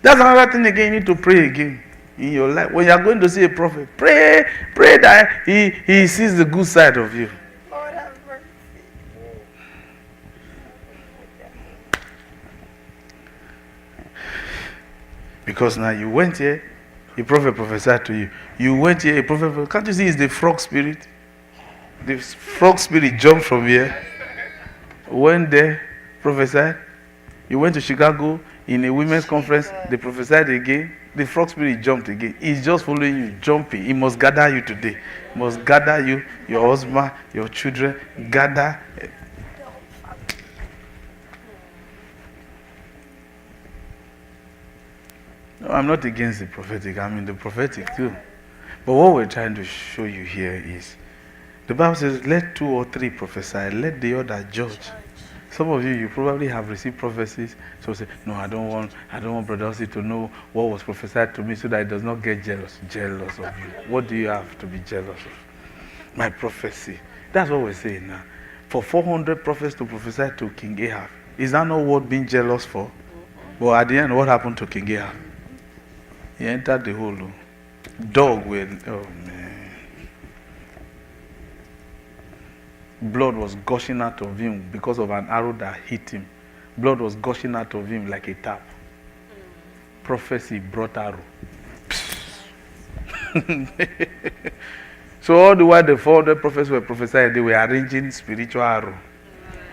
That's another thing again, you need to pray again in your life. When you are going to see a prophet, pray that he sees the good side of you. Lord have mercy. Because now you went here, a prophet prophesied to you. You went here, a prophet, can't you see it's the frog spirit? The frog spirit jumped from here, went there, prophesied. You went to Chicago in a women's conference, they prophesied again. The frog spirit jumped again. He's just following you, jumping. He must gather you today. He must gather you, your husband, your children, gather. No, I'm not against the prophetic. I'm in the prophetic too. But what we're trying to show you here is The Bible says, let 2 or 3 prophesy, let the other judge. Some of you probably have received prophecies. So say, no, I don't want Bro.Osi to know what was prophesied to me so that he does not get jealous. Jealous of you. What do you have to be jealous of? My prophecy. That's what we're saying now. For 400 prophets to prophesy to King Ahab, is that not worth being jealous for? But at the end, what happened to King Ahab? He entered the hole. Dog with, oh man. Blood was gushing out of him because of an arrow that hit him. Blood was gushing out of him like a tap. Prophecy brought arrow. So all the while the 400 prophets were prophesying, they were arranging spiritual arrow.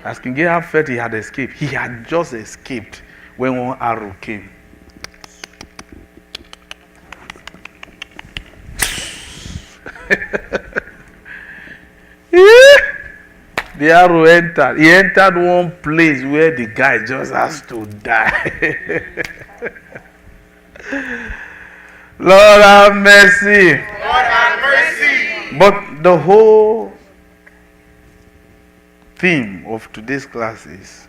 As King Ahab felt he had escaped, he had just escaped when one arrow came. The arrow entered. He entered one place where the guy just has to die. Lord have mercy. Lord have mercy. But the whole theme of today's class is,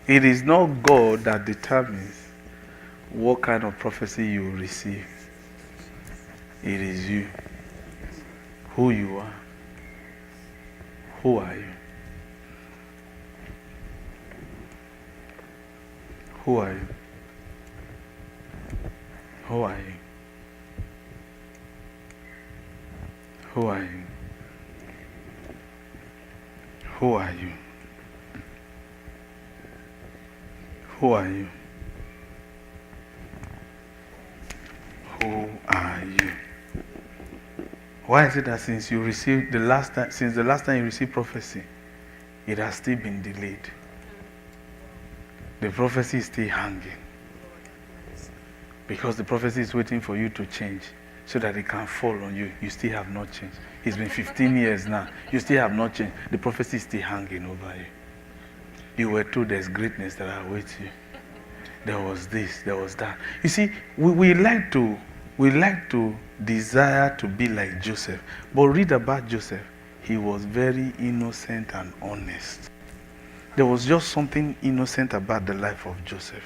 it is not God that determines what kind of prophecy you will receive. It is you. Who you are. Who are you? Who are you? Who are you? Who are you? Who are you? Who are you? Who are you? Why is it that since you received the last time you received prophecy, it has still been delayed? The prophecy is still hanging. Because the prophecy is waiting for you to change so that it can fall on you. You still have not changed. It's been 15 years now. You still have not changed. The prophecy is still hanging over you. You were told there's greatness that awaits you. There was this, there was that. You see, we like to desire to be like Joseph. But read about Joseph. He was very innocent and honest. There was just something innocent about the life of Joseph.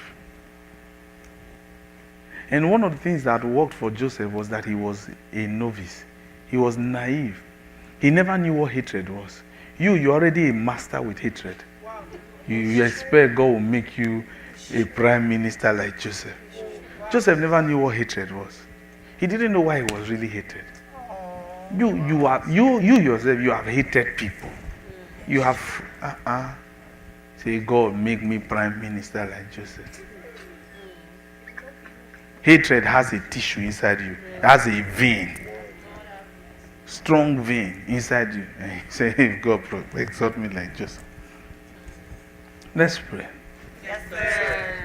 And one of the things that worked for Joseph was that he was a novice. He was naive. He never knew what hatred was. You're already a master with hatred. You expect God will make you a prime minister like Joseph. Joseph never knew what hatred was. He didn't know why he was really hated. You yourself, you have hated people. You have, say, God, make me prime minister like Joseph. Hatred has a tissue inside you. It has a vein. Strong vein inside you. Say, hey, God, exalt me like Joseph. Let's pray. Yes, sir.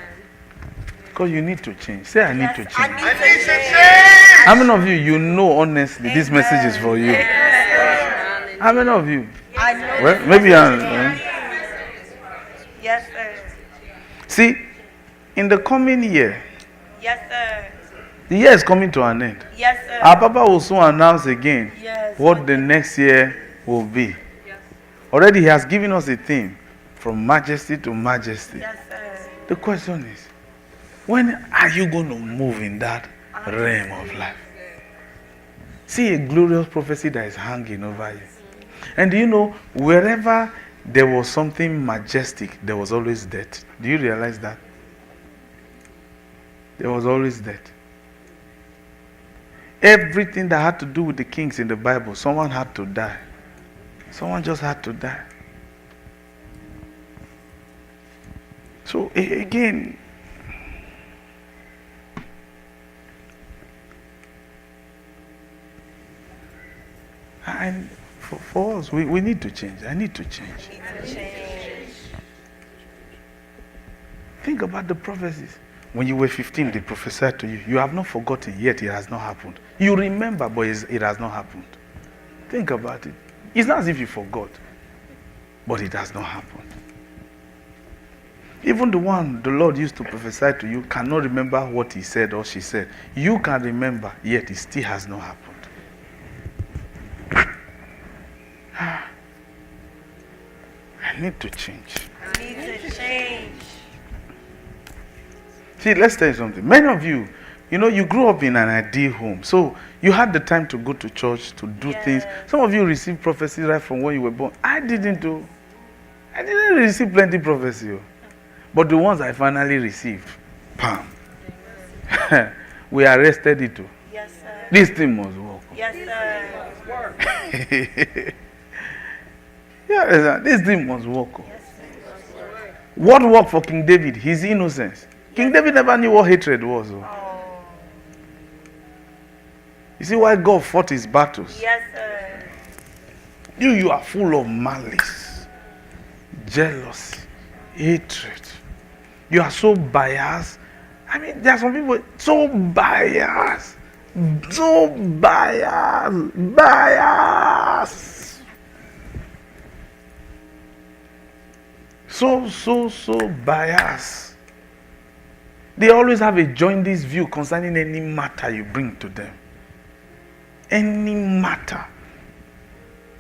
Because you need to change. Say, I need to change. I need to change. How many of you know honestly this message is for you? How many of you? I know. Well, maybe Yes, sir. See, in the coming year, Yes, sir. the year is coming to an end. Yes, sir. Our Papa will soon announce again Yes. what the next year will be. Already he has given us a theme, from majesty to majesty. Yes, sir. The question is, when are you going to move in that realm of life? See a glorious prophecy that is hanging over you. And do you know, wherever there was something majestic, there was always death. Do you realize that? There was always death. Everything that had to do with the kings in the Bible, someone had to die. Someone just had to die. So again, and for us, we need to change. I need to change. Think about the prophecies. When you were 15, they prophesied to you. You have not forgotten, yet it has not happened. You remember, but it has not happened. Think about it. It's not as if you forgot, but it has not happened. Even the one the Lord used to prophesy to you cannot remember what he said or she said. You can remember, yet it still has not happened. I need to change. Need to change. See, let's tell you something. Many of you, you grew up in an ideal home. So you had the time to go to church, to do things. Some of you received prophecy right from when you were born. I didn't receive plenty prophecy. But the ones I finally received, bam. We arrested it too. Yes, sir. This thing must work. Yes, sir. Yeah, this thing must work. What worked for King David? His innocence. King David never knew what hatred was. You see why God fought his battles? Yes, sir. You are full of malice, jealousy, hatred. You are so biased. I mean, there are some people so biased. So biased. They always have a jaundiced view concerning any matter you bring to them. Any matter.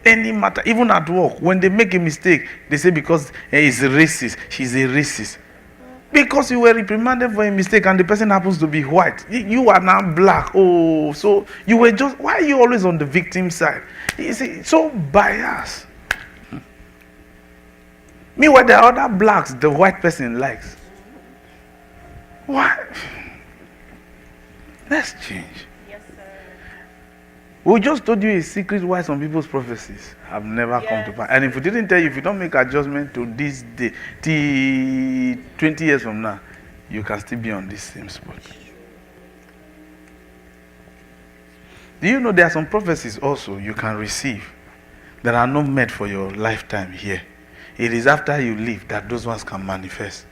Even at work, when they make a mistake, they say because he's a racist, she's a racist. Because you were reprimanded for a mistake and the person happens to be white. You are now black. Oh, so you were just, why are you always on the victim side? You see, so biased. Meanwhile, there are other blacks the white person likes. Why? Let's change. Yes, sir. We just told you a secret why some people's prophecies have never come to pass. And if we didn't tell you, if you don't make adjustment to this day, till 20 years from now, you can still be on this same spot. Do you know there are some prophecies also you can receive that are not meant for your lifetime here? It is after you leave that those ones can manifest.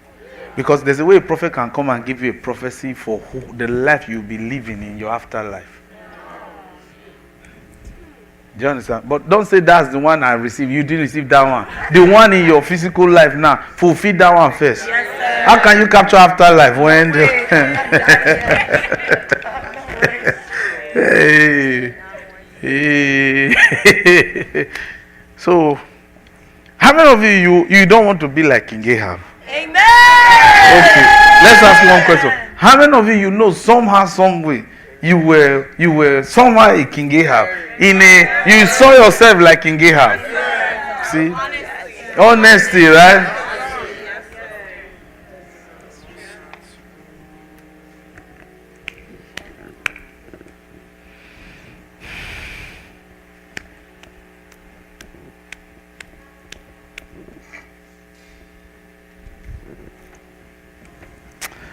Because there's a way a prophet can come and give you a prophecy for the life you'll be living in your afterlife. Do you understand? But don't say that's the one I received. You didn't receive that one. The one in your physical life now. Fulfill that one first. Yes, sir. How can you capture afterlife when hey. So, how many of you don't want to be like King Ahab? Amen. Okay, let's ask one question. How many of you know somehow, some way, you were somehow a King Ahab? You saw yourself like King Ahab. See? Honesty, right?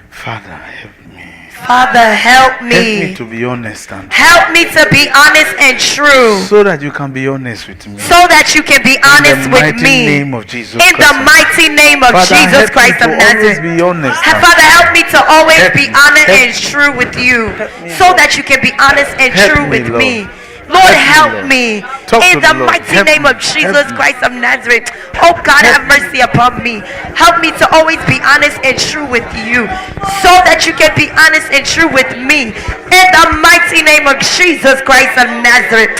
Father, help me. Father, help me. Help me to be honest and Help me to be honest and true. so that you can be honest with me. So that you can be honest In the with mighty me. name of Jesus In the Christ. mighty name of Father, Jesus help me Christ to of always Nazareth. be honest. Father, help me to always Help be me. honest Help and me. true with you. me, So Lord. that you can be honest and Help true me, with Lord. me. Lord, help Lord. me. Talk In to the the Lord. mighty Help name me. of Jesus Help me. Christ of Nazareth. Oh God, have mercy upon me. Help me to always be honest and true with you. So that you can be honest and true with me. In the mighty name of Jesus Christ of Nazareth.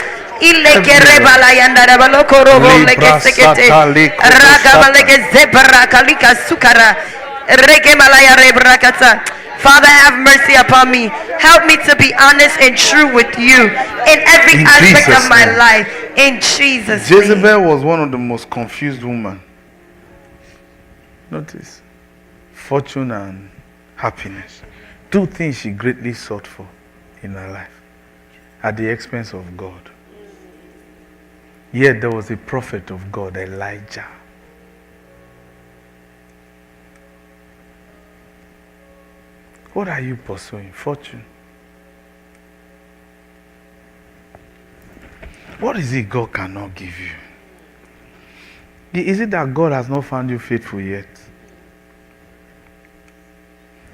Father, have mercy upon me. Help me to be honest and true with you in every In aspect Jesus' of my name. life. In Jesus' name. Jezebel was one of the most confused women. Notice, fortune and happiness. Two things she greatly sought for in her life at the expense of God. Yet there was a prophet of God, Elijah. What are you pursuing? Fortune. What is it God cannot give you? Is it that God has not found you faithful yet?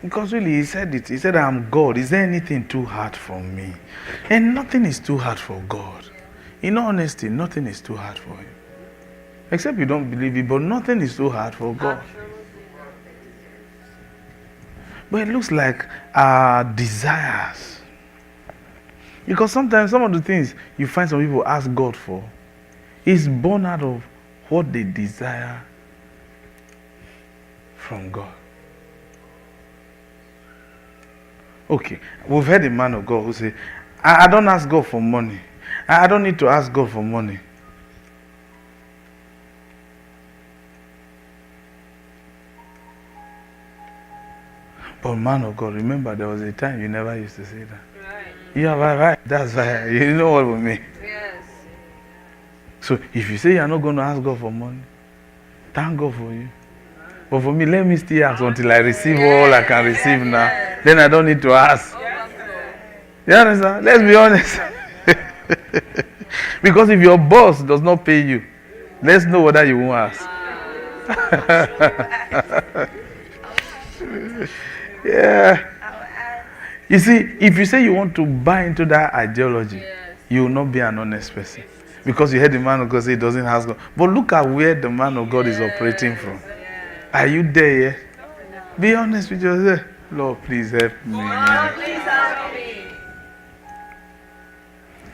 Because really, he said it. He said, I'm God. Is there anything too hard for me? And nothing is too hard for God. In all honesty, nothing is too hard for him. Except you don't believe it, but nothing is too hard for God. But it looks like our desires. Because sometimes some of the things you find some people ask God for, is born out of what they desire from God. Okay, we've heard a man of God who say, I don't ask God for money. I don't need to ask God for money. But man of God, remember there was a time you never used to say that. Right. Yeah, right. That's right. You know what we mean. Yes. So if you say you're not going to ask God for money, thank God for you. But for me, let me still ask until I receive all I can receive now. Then I don't need to ask. You understand? Let's be honest. Because if your boss does not pay you, let's know whether you won't ask. Yeah. You see, if you say you want to buy into that ideology, you will not be an honest person. Because you heard the man of God say he doesn't ask God. But look at where the man of God is operating from. Are you there yet? Be honest with yourself. Lord, please help me. Please help me.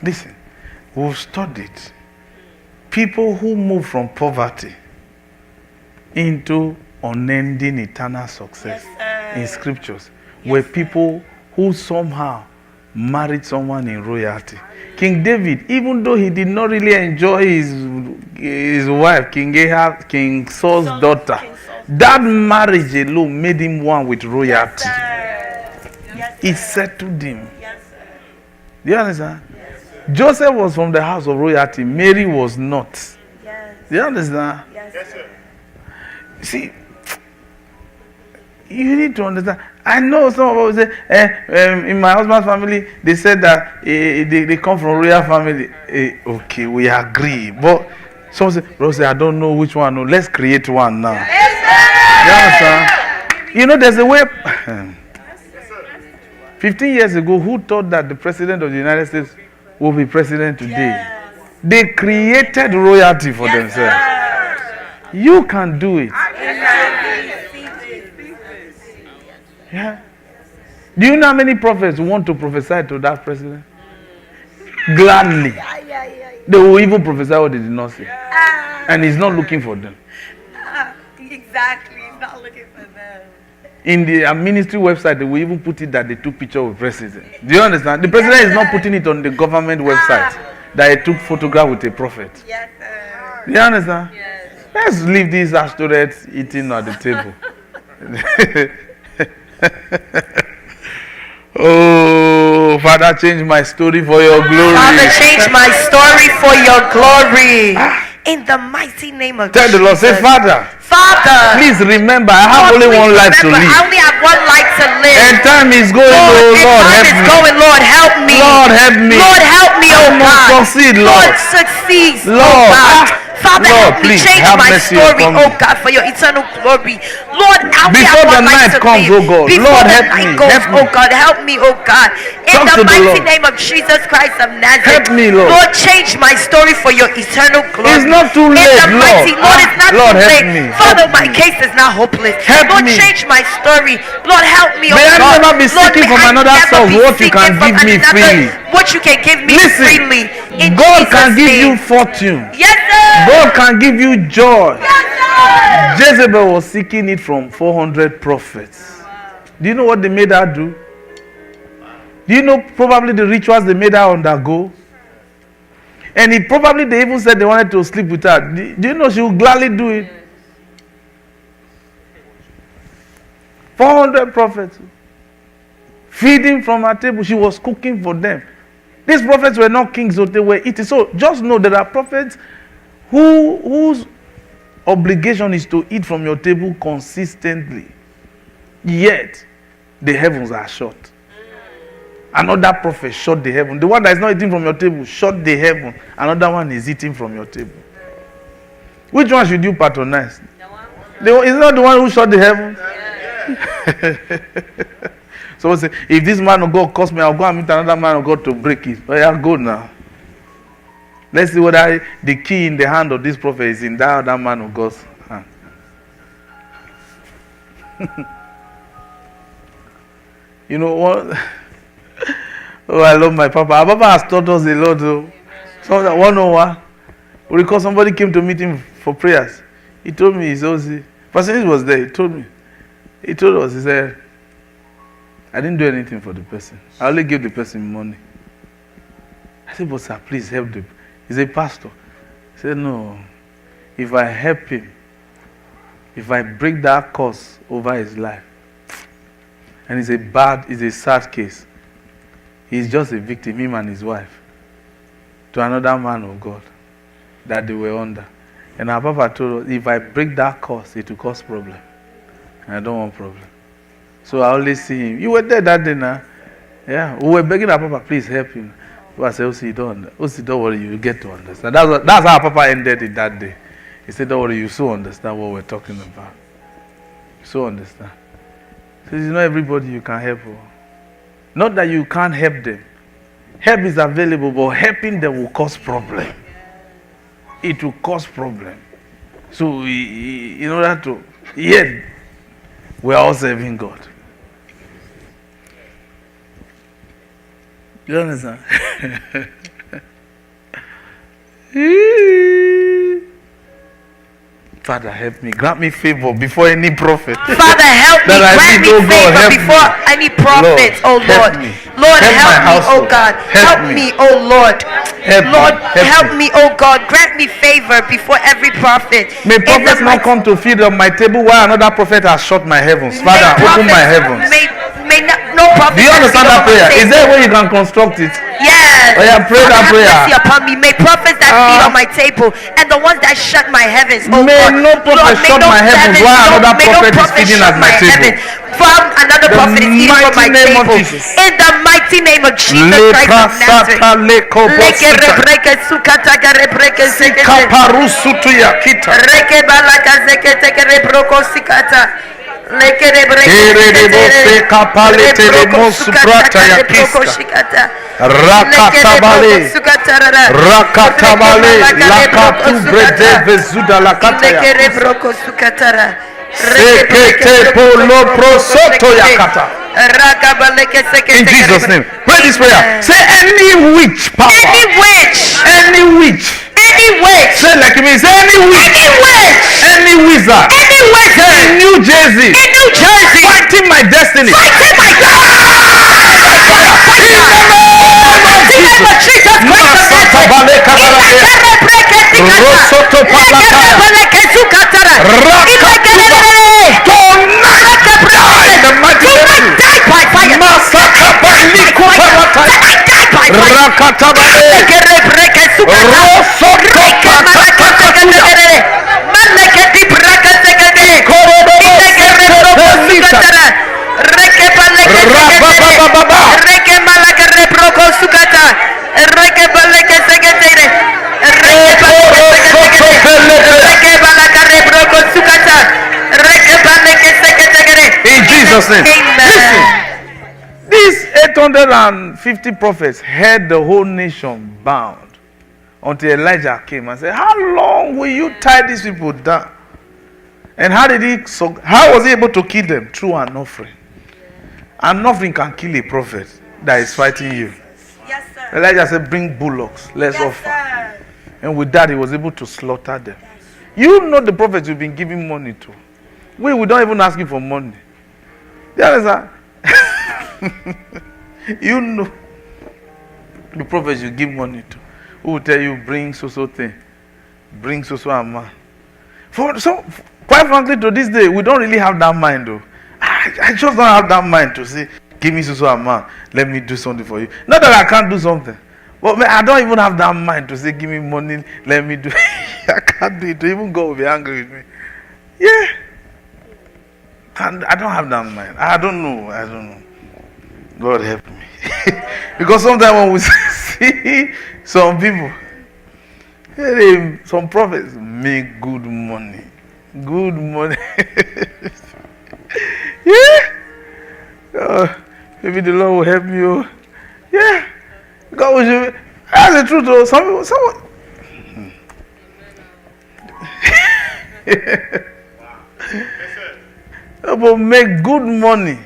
Listen, we've studied people who move from poverty into unending eternal success in scriptures were people who somehow married someone in royalty. King David, even though he did not really enjoy his wife, King Ahab, King Saul's daughter, that marriage alone made him one with royalty. It settled him. Do you understand? Joseph was from the house of royalty. Mary was not. Do you understand? Yes, sir. See, you need to understand. I know some of us say, in my husband's family, they said that they come from royal family. Okay, we agree. But some say, Bro.Osi, I don't know which one. No, let's create one now. You understand? You know, there's a way. 15 years ago, who thought that the president of the United States will be president today? They created royalty for themselves. You can do it. Yeah. Do you know how many prophets want to prophesy to that president? Gladly. They will even prophesy what they did not say. And he's not looking for them. Exactly. He's not looking for them. In the ministry website, they will even put it that they took picture with president. Do you understand? The president is not putting it on the government website that he took photograph with a prophet. Yes, sir. Do you understand? Yes. Let's leave these astronauts eating at the table. Oh, Father, change my story for your glory. Father, change my story for your glory. In the mighty name of Tell Jesus. the Lord, say, Father, please remember, I have only one life to live. I only have one life to live. And time is going, Lord, oh Lord, help me. Lord, help me. Lord, help me. Lord, help me, oh I must God. succeed, Lord. Lord, succeed, Lord, oh God. Father, Lord, help me please, change have my mercy story, upon oh me. God, for your eternal glory. Lord, I only Before have the one life night to comes, live. oh God, Before Lord, the help night me, goes, help me. oh God, help me, oh God. In Talk the to the mighty Lord. name of Jesus Christ of Nazareth. Help me, Lord. Lord, change my story for your eternal glory. It's not too In late, the mighty, Lord. Lord, it's not Lord, too help late. me, Father, help my me. case is not hopeless. Help Lord, me. change my story. Lord, help me, oh May I God. never be Lord, seeking may from I another never source be what you can seeking from give me another- freely. What you can give me Listen, freely. In God Jesus' can give you name. fortune. Yes, sir. God can give you joy. Yes, sir. Jezebel was seeking it from 400 prophets. Do you know what they made her do? Do you know probably the rituals they made her undergo? And they even said they wanted to sleep with her. Do you know she would gladly do it? 400 prophets. Feeding from her table. She was cooking for them. These prophets were not kings, so they were eating. So just know there are prophets whose obligation is to eat from your table consistently. Yet, the heavens are shut. Another prophet shut the heaven. The one that is not eating from your table shut the heaven. Another one is eating from your table. Which one should you patronize? Is not the one who shut the heaven? So say, if this man of God calls me, I'll go and meet another man of God to break it. Oh yeah, go now. Let's see whether the key in the hand of this prophet is in that other man of God's hand. You know what? Oh, I love my papa. Our papa has taught us a lot. So that 101. We recall somebody came to meet him for prayers. He told me, he said, Pastor was there. He told me. He told us, he said, I didn't do anything for the person. I only gave the person money. I said, but sir, please help them. He's a pastor. He said, no. If I help him, if I break that curse over his life, and it's a sad case. He's just a victim, him and his wife, to another man of God that they were under. And our Papa told us, if I break that curse, it will cause problem. And I don't want problem. So I always see him. You were there that day now. Yeah, we were begging our Papa, please help him. So I said, Osi, don't worry, you will get to understand. That's how our Papa ended it that day. He said, don't worry, you so understand what we're talking about. So understand. So it's not everybody you can help. Not that you can't help them. Help is available, but helping them will cause problem. It will cause problem. So in order to, yet, we are all serving God. You understand? Father, help me. Grant me favor before any prophet. Father, help me. Grant me favor before any prophet, oh Lord. Lord, help me, oh God. Help me, oh Lord. Lord, help me, oh God. Grant me favor before every prophet. May prophets not come to feed on my table while another prophet has shut my heavens. Father, open my heavens. May no prophet. Do you understand that prayer? Is there a way you can construct it? Yes. Oh yeah, pray that prayer. Have mercy upon me. May prophets that feed on my table and the ones that shut my heavens. Oh may God. no prophet shut my heavens while another prophet is feeding at my table. From another prophet is eating from my table. In the mighty name of Jesus Christ of Nazareth. Rakatabale, lakatu brede vezuda lakataya. Sekete polo prosoto yakata. In Jesus' name, pray this prayer. Say any witch power, any witch. Say like me. Say any witch, any wizard, in New Jersey, fighting my destiny. Rosoto palata. In Jesus' name. Listen, these 850 prophets had the whole nation bound until Elijah came and said, how long will you tie these people down? And how was he able to kill them? Through an offering. An offering can kill a prophet that is fighting you. Yes, sir. Elijah said, bring bullocks, let's offer. Sir. And with that, he was able to slaughter them. You know the prophets you've been giving money to. We don't even ask you for money. You understand? You know the prophets you give money to. Who will tell you, bring so thing. Bring so amount. Quite frankly, to this day, we don't really have that mind though. I just don't have that mind to say, give me so amount. Let me do something for you. Not that I can't do something. But I don't even have that mind to say, give me money, let me do. I can't do it. Even God will be angry with me. Yeah. I don't have that mind. I don't know. God help me. Because sometimes when we see some people, some prophets make good money. Good money. Yeah. Maybe the Lord will help you. Yeah. God will show you. That's the truth though. Someone. But make good money.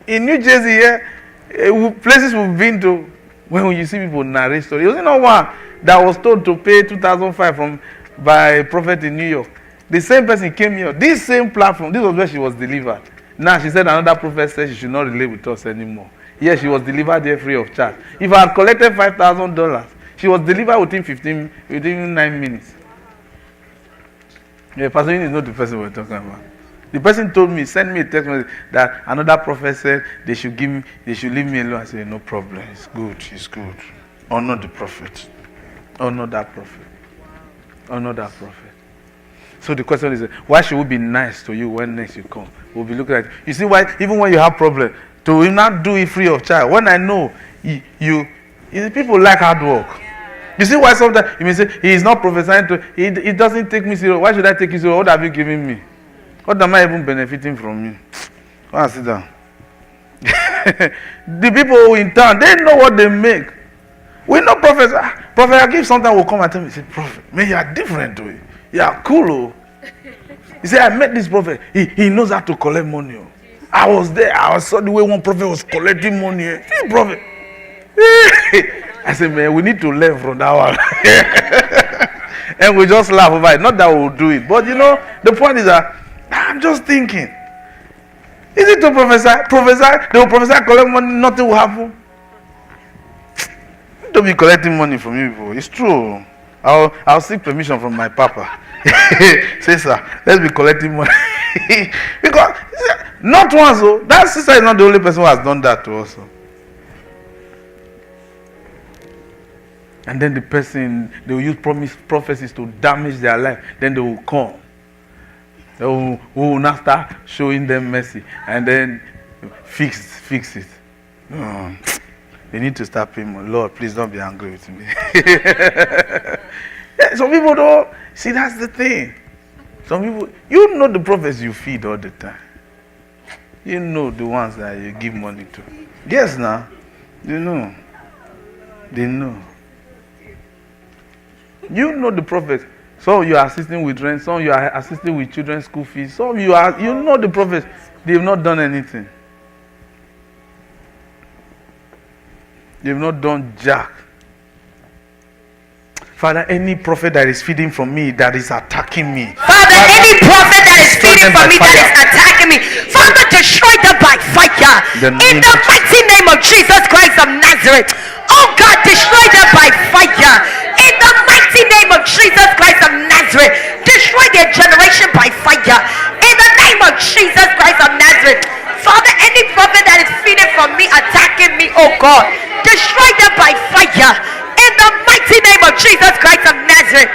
In New Jersey, places we've been to, when you see people narrate stories, you know what? that was told to pay 2,500 by a prophet in New York. The same person came here. This same platform, this was where she was delivered. Now she said another prophet said she should not relate with us anymore. Yes, she was delivered here free of charge. If I had collected $5,000, she was delivered within 9 minutes. The person is not the person we're talking about. The person told me, send me a text message that another prophet said they should leave me alone. I said, no problem, it's good. Honor the prophet. Honor that prophet. Honor that prophet. So the question is, why should we be nice to you when next you come? We'll be looking at you. You see why, even when you have problem, to not do it free of charge. When I know you people like hard work. You see why sometimes you may say, he is not prophesying to, he doesn't take me serious. Why should I take you serious? What have you given me? What am I even benefiting from you? Go and sit down. The people in town, they know what they make. We know prophets. Prophet, I give sometimes will come and tell me, say, prophet, man, you are different to it. You are cool. Oh. He said, I met this prophet. He knows how to collect money. Oh. I was there. I saw the way one prophet was collecting money. Hey, prophet. I said, man, we need to learn from that one. And we just laugh over it. Not that we'll do it. But you know, the point is that I'm just thinking. Is it to prophesy? Prophesy? They will prophesy, collect money, nothing will happen. Don't be collecting money from you people. It's true. I'll seek permission from my papa. Say, sir, let's be collecting money. Because not once, oh, that sister is not the only person who has done that to us. Oh. And then the person, they will use prophecies to damage their life. Then they will come. They will not start showing them mercy. And then fix it. Oh, they need to start paying more. Lord, please don't be angry with me. Yeah, some people don't. See, that's the thing. Some people, you know the prophets you feed all the time. You know the ones that you give money to. Yes, now. You know. They know. You know the prophets. Some you are assisting with rent. Some you are assisting with children's school fees. Some you know the prophets. They have not done anything. They have not done jack. Father, any prophet that is feeding from me, that is attacking me. Father, any prophet that is feeding from me, that is attacking me, Father, destroy them by fire. In the mighty name of Jesus Christ of Nazareth. Oh God, destroy them by fire. In the mighty name of Jesus Christ of Nazareth. Destroy their generation by fire. In the name of Jesus Christ of Nazareth. Father, any prophet that is feeding from me, attacking me, oh God, destroy them by fire. In the mighty name of Jesus Christ of Nazareth.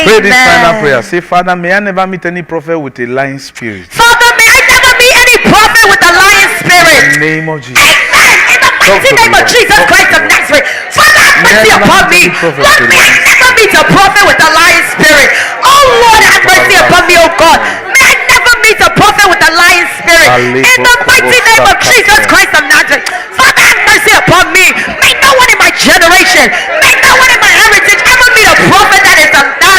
Pray this final prayer. Say, Father, may I never meet any prophet with a lying spirit. Father, may I never meet any prophet with a lying spirit. In the name of Jesus. Amen. In the mighty name of Jesus Christ of Nazareth. Father, have mercy upon me. Lord, may I never meet a prophet with a lying spirit. Oh Lord, have mercy upon me, oh God. May I never meet a prophet with a lying spirit. In the mighty name of Jesus Christ of Nazareth. Father, have mercy upon me. May no one in my generation, may no one in my heritage ever meet a prophet that has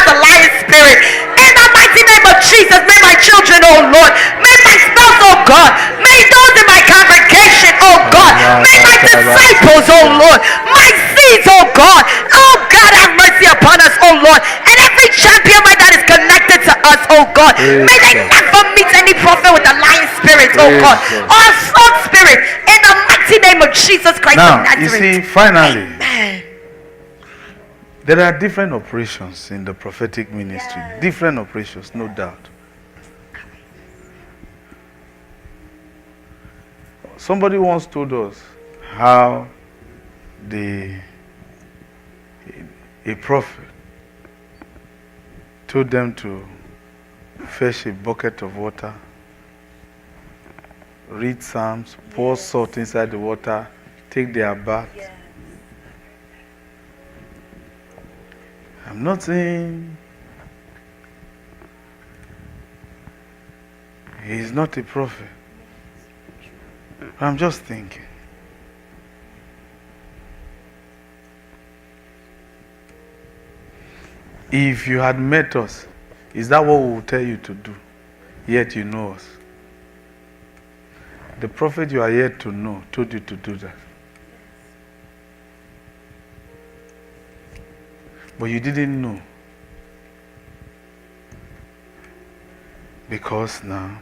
a lying spirit. In the mighty name of Jesus, may my children, oh Lord, may my spouse, oh God, may those in my congregation, oh God, may my disciples, oh Lord, my seeds, oh God, have mercy upon us, oh Lord, and every champion that is connected to us, oh God, may they never meet any prophet with a lying spirit, oh God, or a false spirit, in the mighty name of Jesus Christ of Now, Nazareth. you see, finally, Amen. there are different operations in the prophetic ministry. Different operations, no doubt. Somebody once told us how a prophet told them to fetch a bucket of water, read Psalms, pour salt inside the water, take their bath. I'm not saying he's not a prophet. I'm just thinking. If you had met us, is that what we will tell you to do? Yet you know us. The prophet you are yet to know told you to do that. But you didn't know. Because now,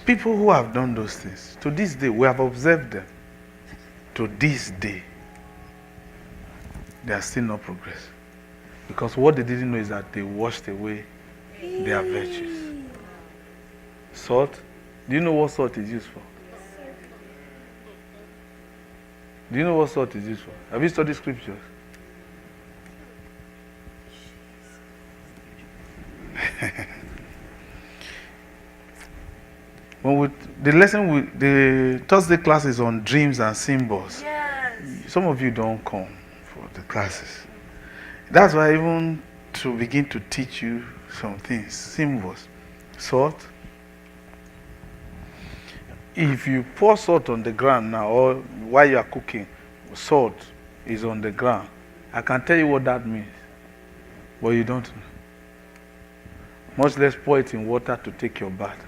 people who have done those things, to this day, we have observed them. To this day, they are still not progress. Because what they didn't know is that they washed away their virtues. Salt. Do you know what salt is used for? Do you know what salt is used for? Have you studied scriptures? The Thursday class is on dreams and symbols. Yes. Some of you don't come for the classes. That's why even to begin to teach you some things, symbols, salt. If you pour salt on the ground now, or while you are cooking, salt is on the ground. I can tell you what that means, but you don't know. Much less pour it in water to take your bath.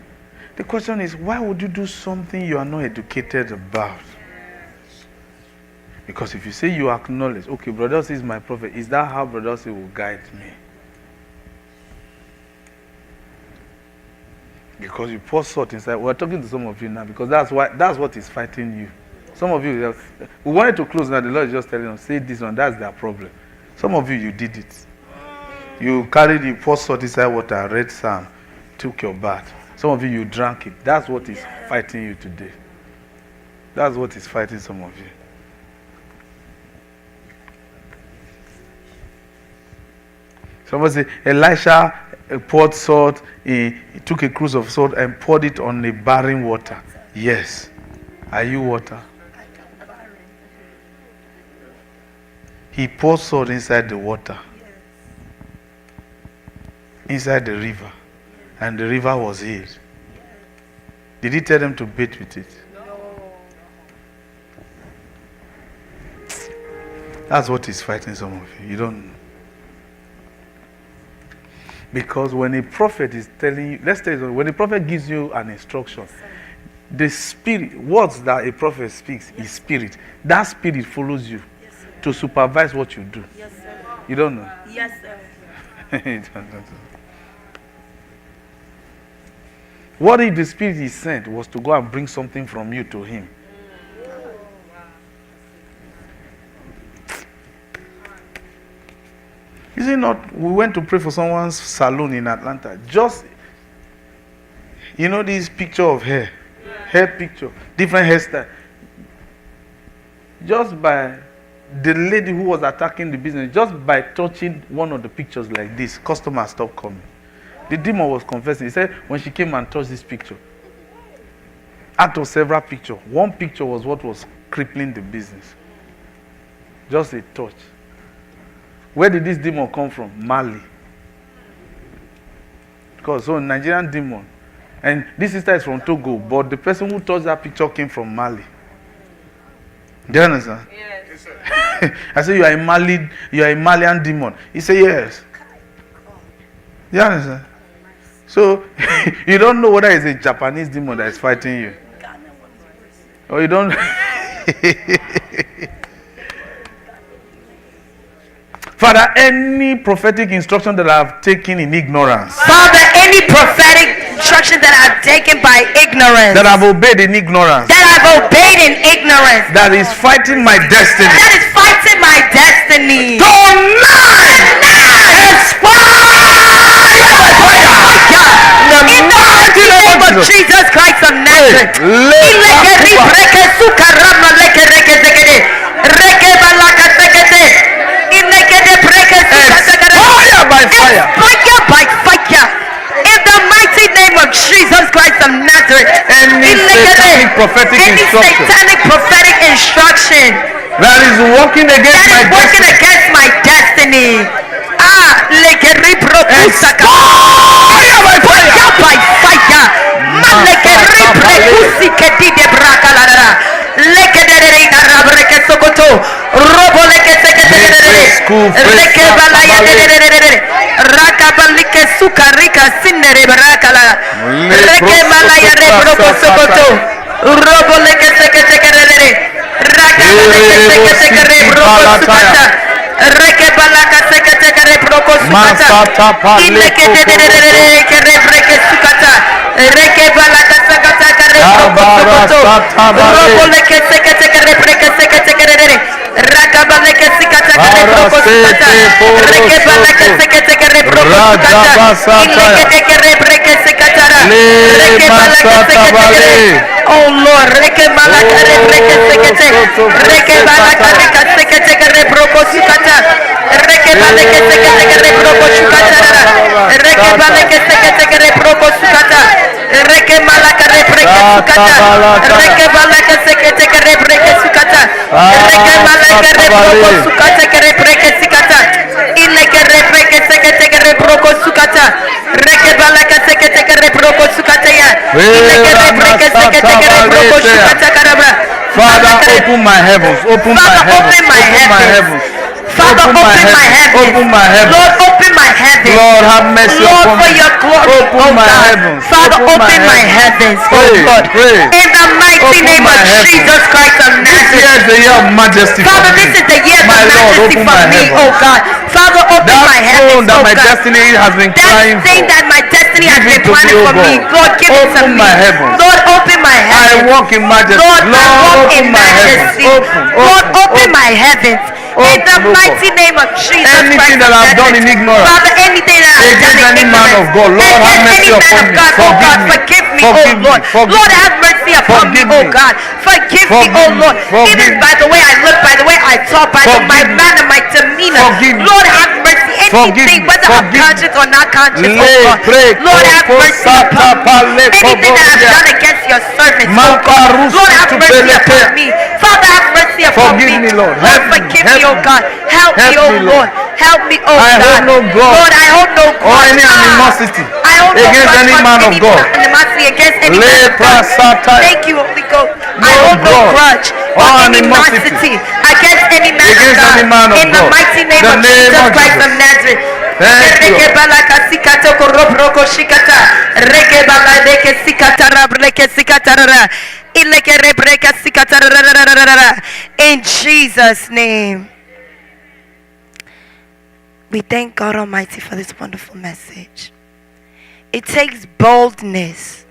The question is, why would you do something you are not educated about? Because if you say you acknowledge, okay, Bro.Osi is my prophet, is that how Bro.Osi will guide me? Because you pour salt inside. We're talking to some of you now because that's what is fighting you. Some of you, we wanted to close now. The Lord is just telling us, say this one, that's their problem. Some of you did it. You poured salt inside water, read Psalm, took your bath. Some of you drank it. That's what is fighting you today. That's what is fighting some of you. Somebody say, Elisha poured salt, he took a cruse of salt and poured it on a barren water. Yes. Are you water? He poured salt inside the water. Inside the river. And the river was healed. Did he tell them to bathe with it? That's what is fighting some of you. You don't know. Because when a prophet is telling you, let's tell you, when a prophet gives you an instruction, the spirit, words that a prophet speaks is spirit. That spirit follows you to supervise what you do. Yes, sir. You don't know? Yes, sir. You don't know. What if the spirit he sent was to go and bring something from you to him? Is it not? We went to pray for someone's salon in Atlanta. Just, you know, this picture of hair, hair picture, different hairstyle. Just by the lady who was attacking the business, just by touching one of the pictures like this, customers stopped coming. The demon was confessing. He said when she came and touched this picture, out of several pictures, one picture was what was crippling the business. Just a touch. Where did this demon come from? Mali. Because so Nigerian demon. And this sister is from Togo, but the person who touched that picture came from Mali. Do you understand? Yes. I said, you are a Malian demon. He said, yes. Do you understand? So you don't know whether it's a Japanese demon that is fighting you. Or you don't. Father, any prophetic instruction that I have taken in ignorance, Father, any prophetic instruction that I've taken by ignorance, that I've obeyed in ignorance, that is fighting my destiny, that is fighting my destiny, tonight, expire in the mighty name of Jesus Christ of Nazareth. Fire by fire. In the mighty name of Jesus Christ of Nazareth. Any satanic prophetic instruction that is working against my destiny. Esku Reke fresa balaya tabale. rakabalike sukarika sindere barakala. Le Reke balaya rebroko prosoto sokoto. Robo leke seke tekerere. Rakabaleke seke tekere broko sukata. Reke balaka seke tekere broko sukata. Masata pale Ileke kokoroto. kere breke sukata. Reke balaka sakata kare broko Kabara sokoto. satabale. Robo leke seke tekere breke seke tekere. Rakabaleke sikata kare broko sukata. Parasete Reke balaka porosoto. seke tekere broko sukata. Rajabasataya. Ileke tekere breke sekatara. Le Reke balaka seke tekere. masatabale. Oh Lord, reke balaka re breke sekete. Soto Reke balaka fresekata. reka sekete kare broko sukata. Reke baleke sekete kare broko sukata. Reke baleke sekete kare broko sukata. Reke malaka re breke sukata. Reke balaka sekete kare breke sukata. Reke malaka re broko sukata kare breke sukata. Ileke re breke sekete kare broko sukata. Reke balaka sekete kare broko sukata ya. Ileke re breke sekete kare broko sukata karabra. Father, open my heavens, open my Father, heavens, open my open my heavens. heavens. Father, Open my open my heavens, heavens. open my heavens. Lord, open my heavens. Lord, have mercy Lord, upon for me. your glory, Open oh my God. heavens. Father, open my heavens, oh Pray, Lord. pray. In the mighty Open name my of heavens. Jesus Christ of This year Nazareth. is the year of majesty for Father, me. this is the year of My Lord, majesty open for my me, heavens. oh God. Father, open That my throne heavens, that oh my God. destiny has been That crying thing for. that my destiny has Give it been to me, planning oh for me, God. Lord, give it to Open me. my heavens. Lord, open my I heavens. walk in majesty. Lord, I Lord, walk open in my heavens. majesty. Open, Lord, open, open open. my heavens. In the Open, oh God. mighty name of Jesus Anything Christ that of I've done Nazareth. in ignorance Father, anything that I've done against in any man ignorance, of God, Lord, have against mercy any man upon of me. God, oh God, forgive me, oh Forgive me. Lord. Forgive Lord, me. have mercy upon me, Forgive oh me. God. Forgive me, Forgive oh me. Lord. Forgive Even me. by the way I look, by the way I talk, by my Forgive me. manner, my demeanor. Forgive me. Lord, have mercy. Forgive Anything, me. whether I'm Forgive me. conscious or not conscious, oh Le God. pre Lord, have kopo mercy sata upon me. pale Anything that I've koboria. done against your servants, oh God. Makarusu Lord, have mercy tupelete. upon me. Father, have mercy upon Forgive me. me, Lord. Lord, Help me. forgive me, Help oh me. God. Help me, Help oh me, Lord. Lord. Help me, oh I God. hold no grudge Lord, I hold no or grudge. any animosity I hold no against grudge any on man of any God. animosity against any man Le of God. prasataya. Thank you, Holy Ghost. I No hold no grudge grudge or or any animosity animosity against any man of against God. any man of In the God. mighty name The of name Jesus of Christ Jesus. of Nazareth. Thank you, Lord. In Jesus' name. We thank God Almighty for this wonderful message. It takes boldness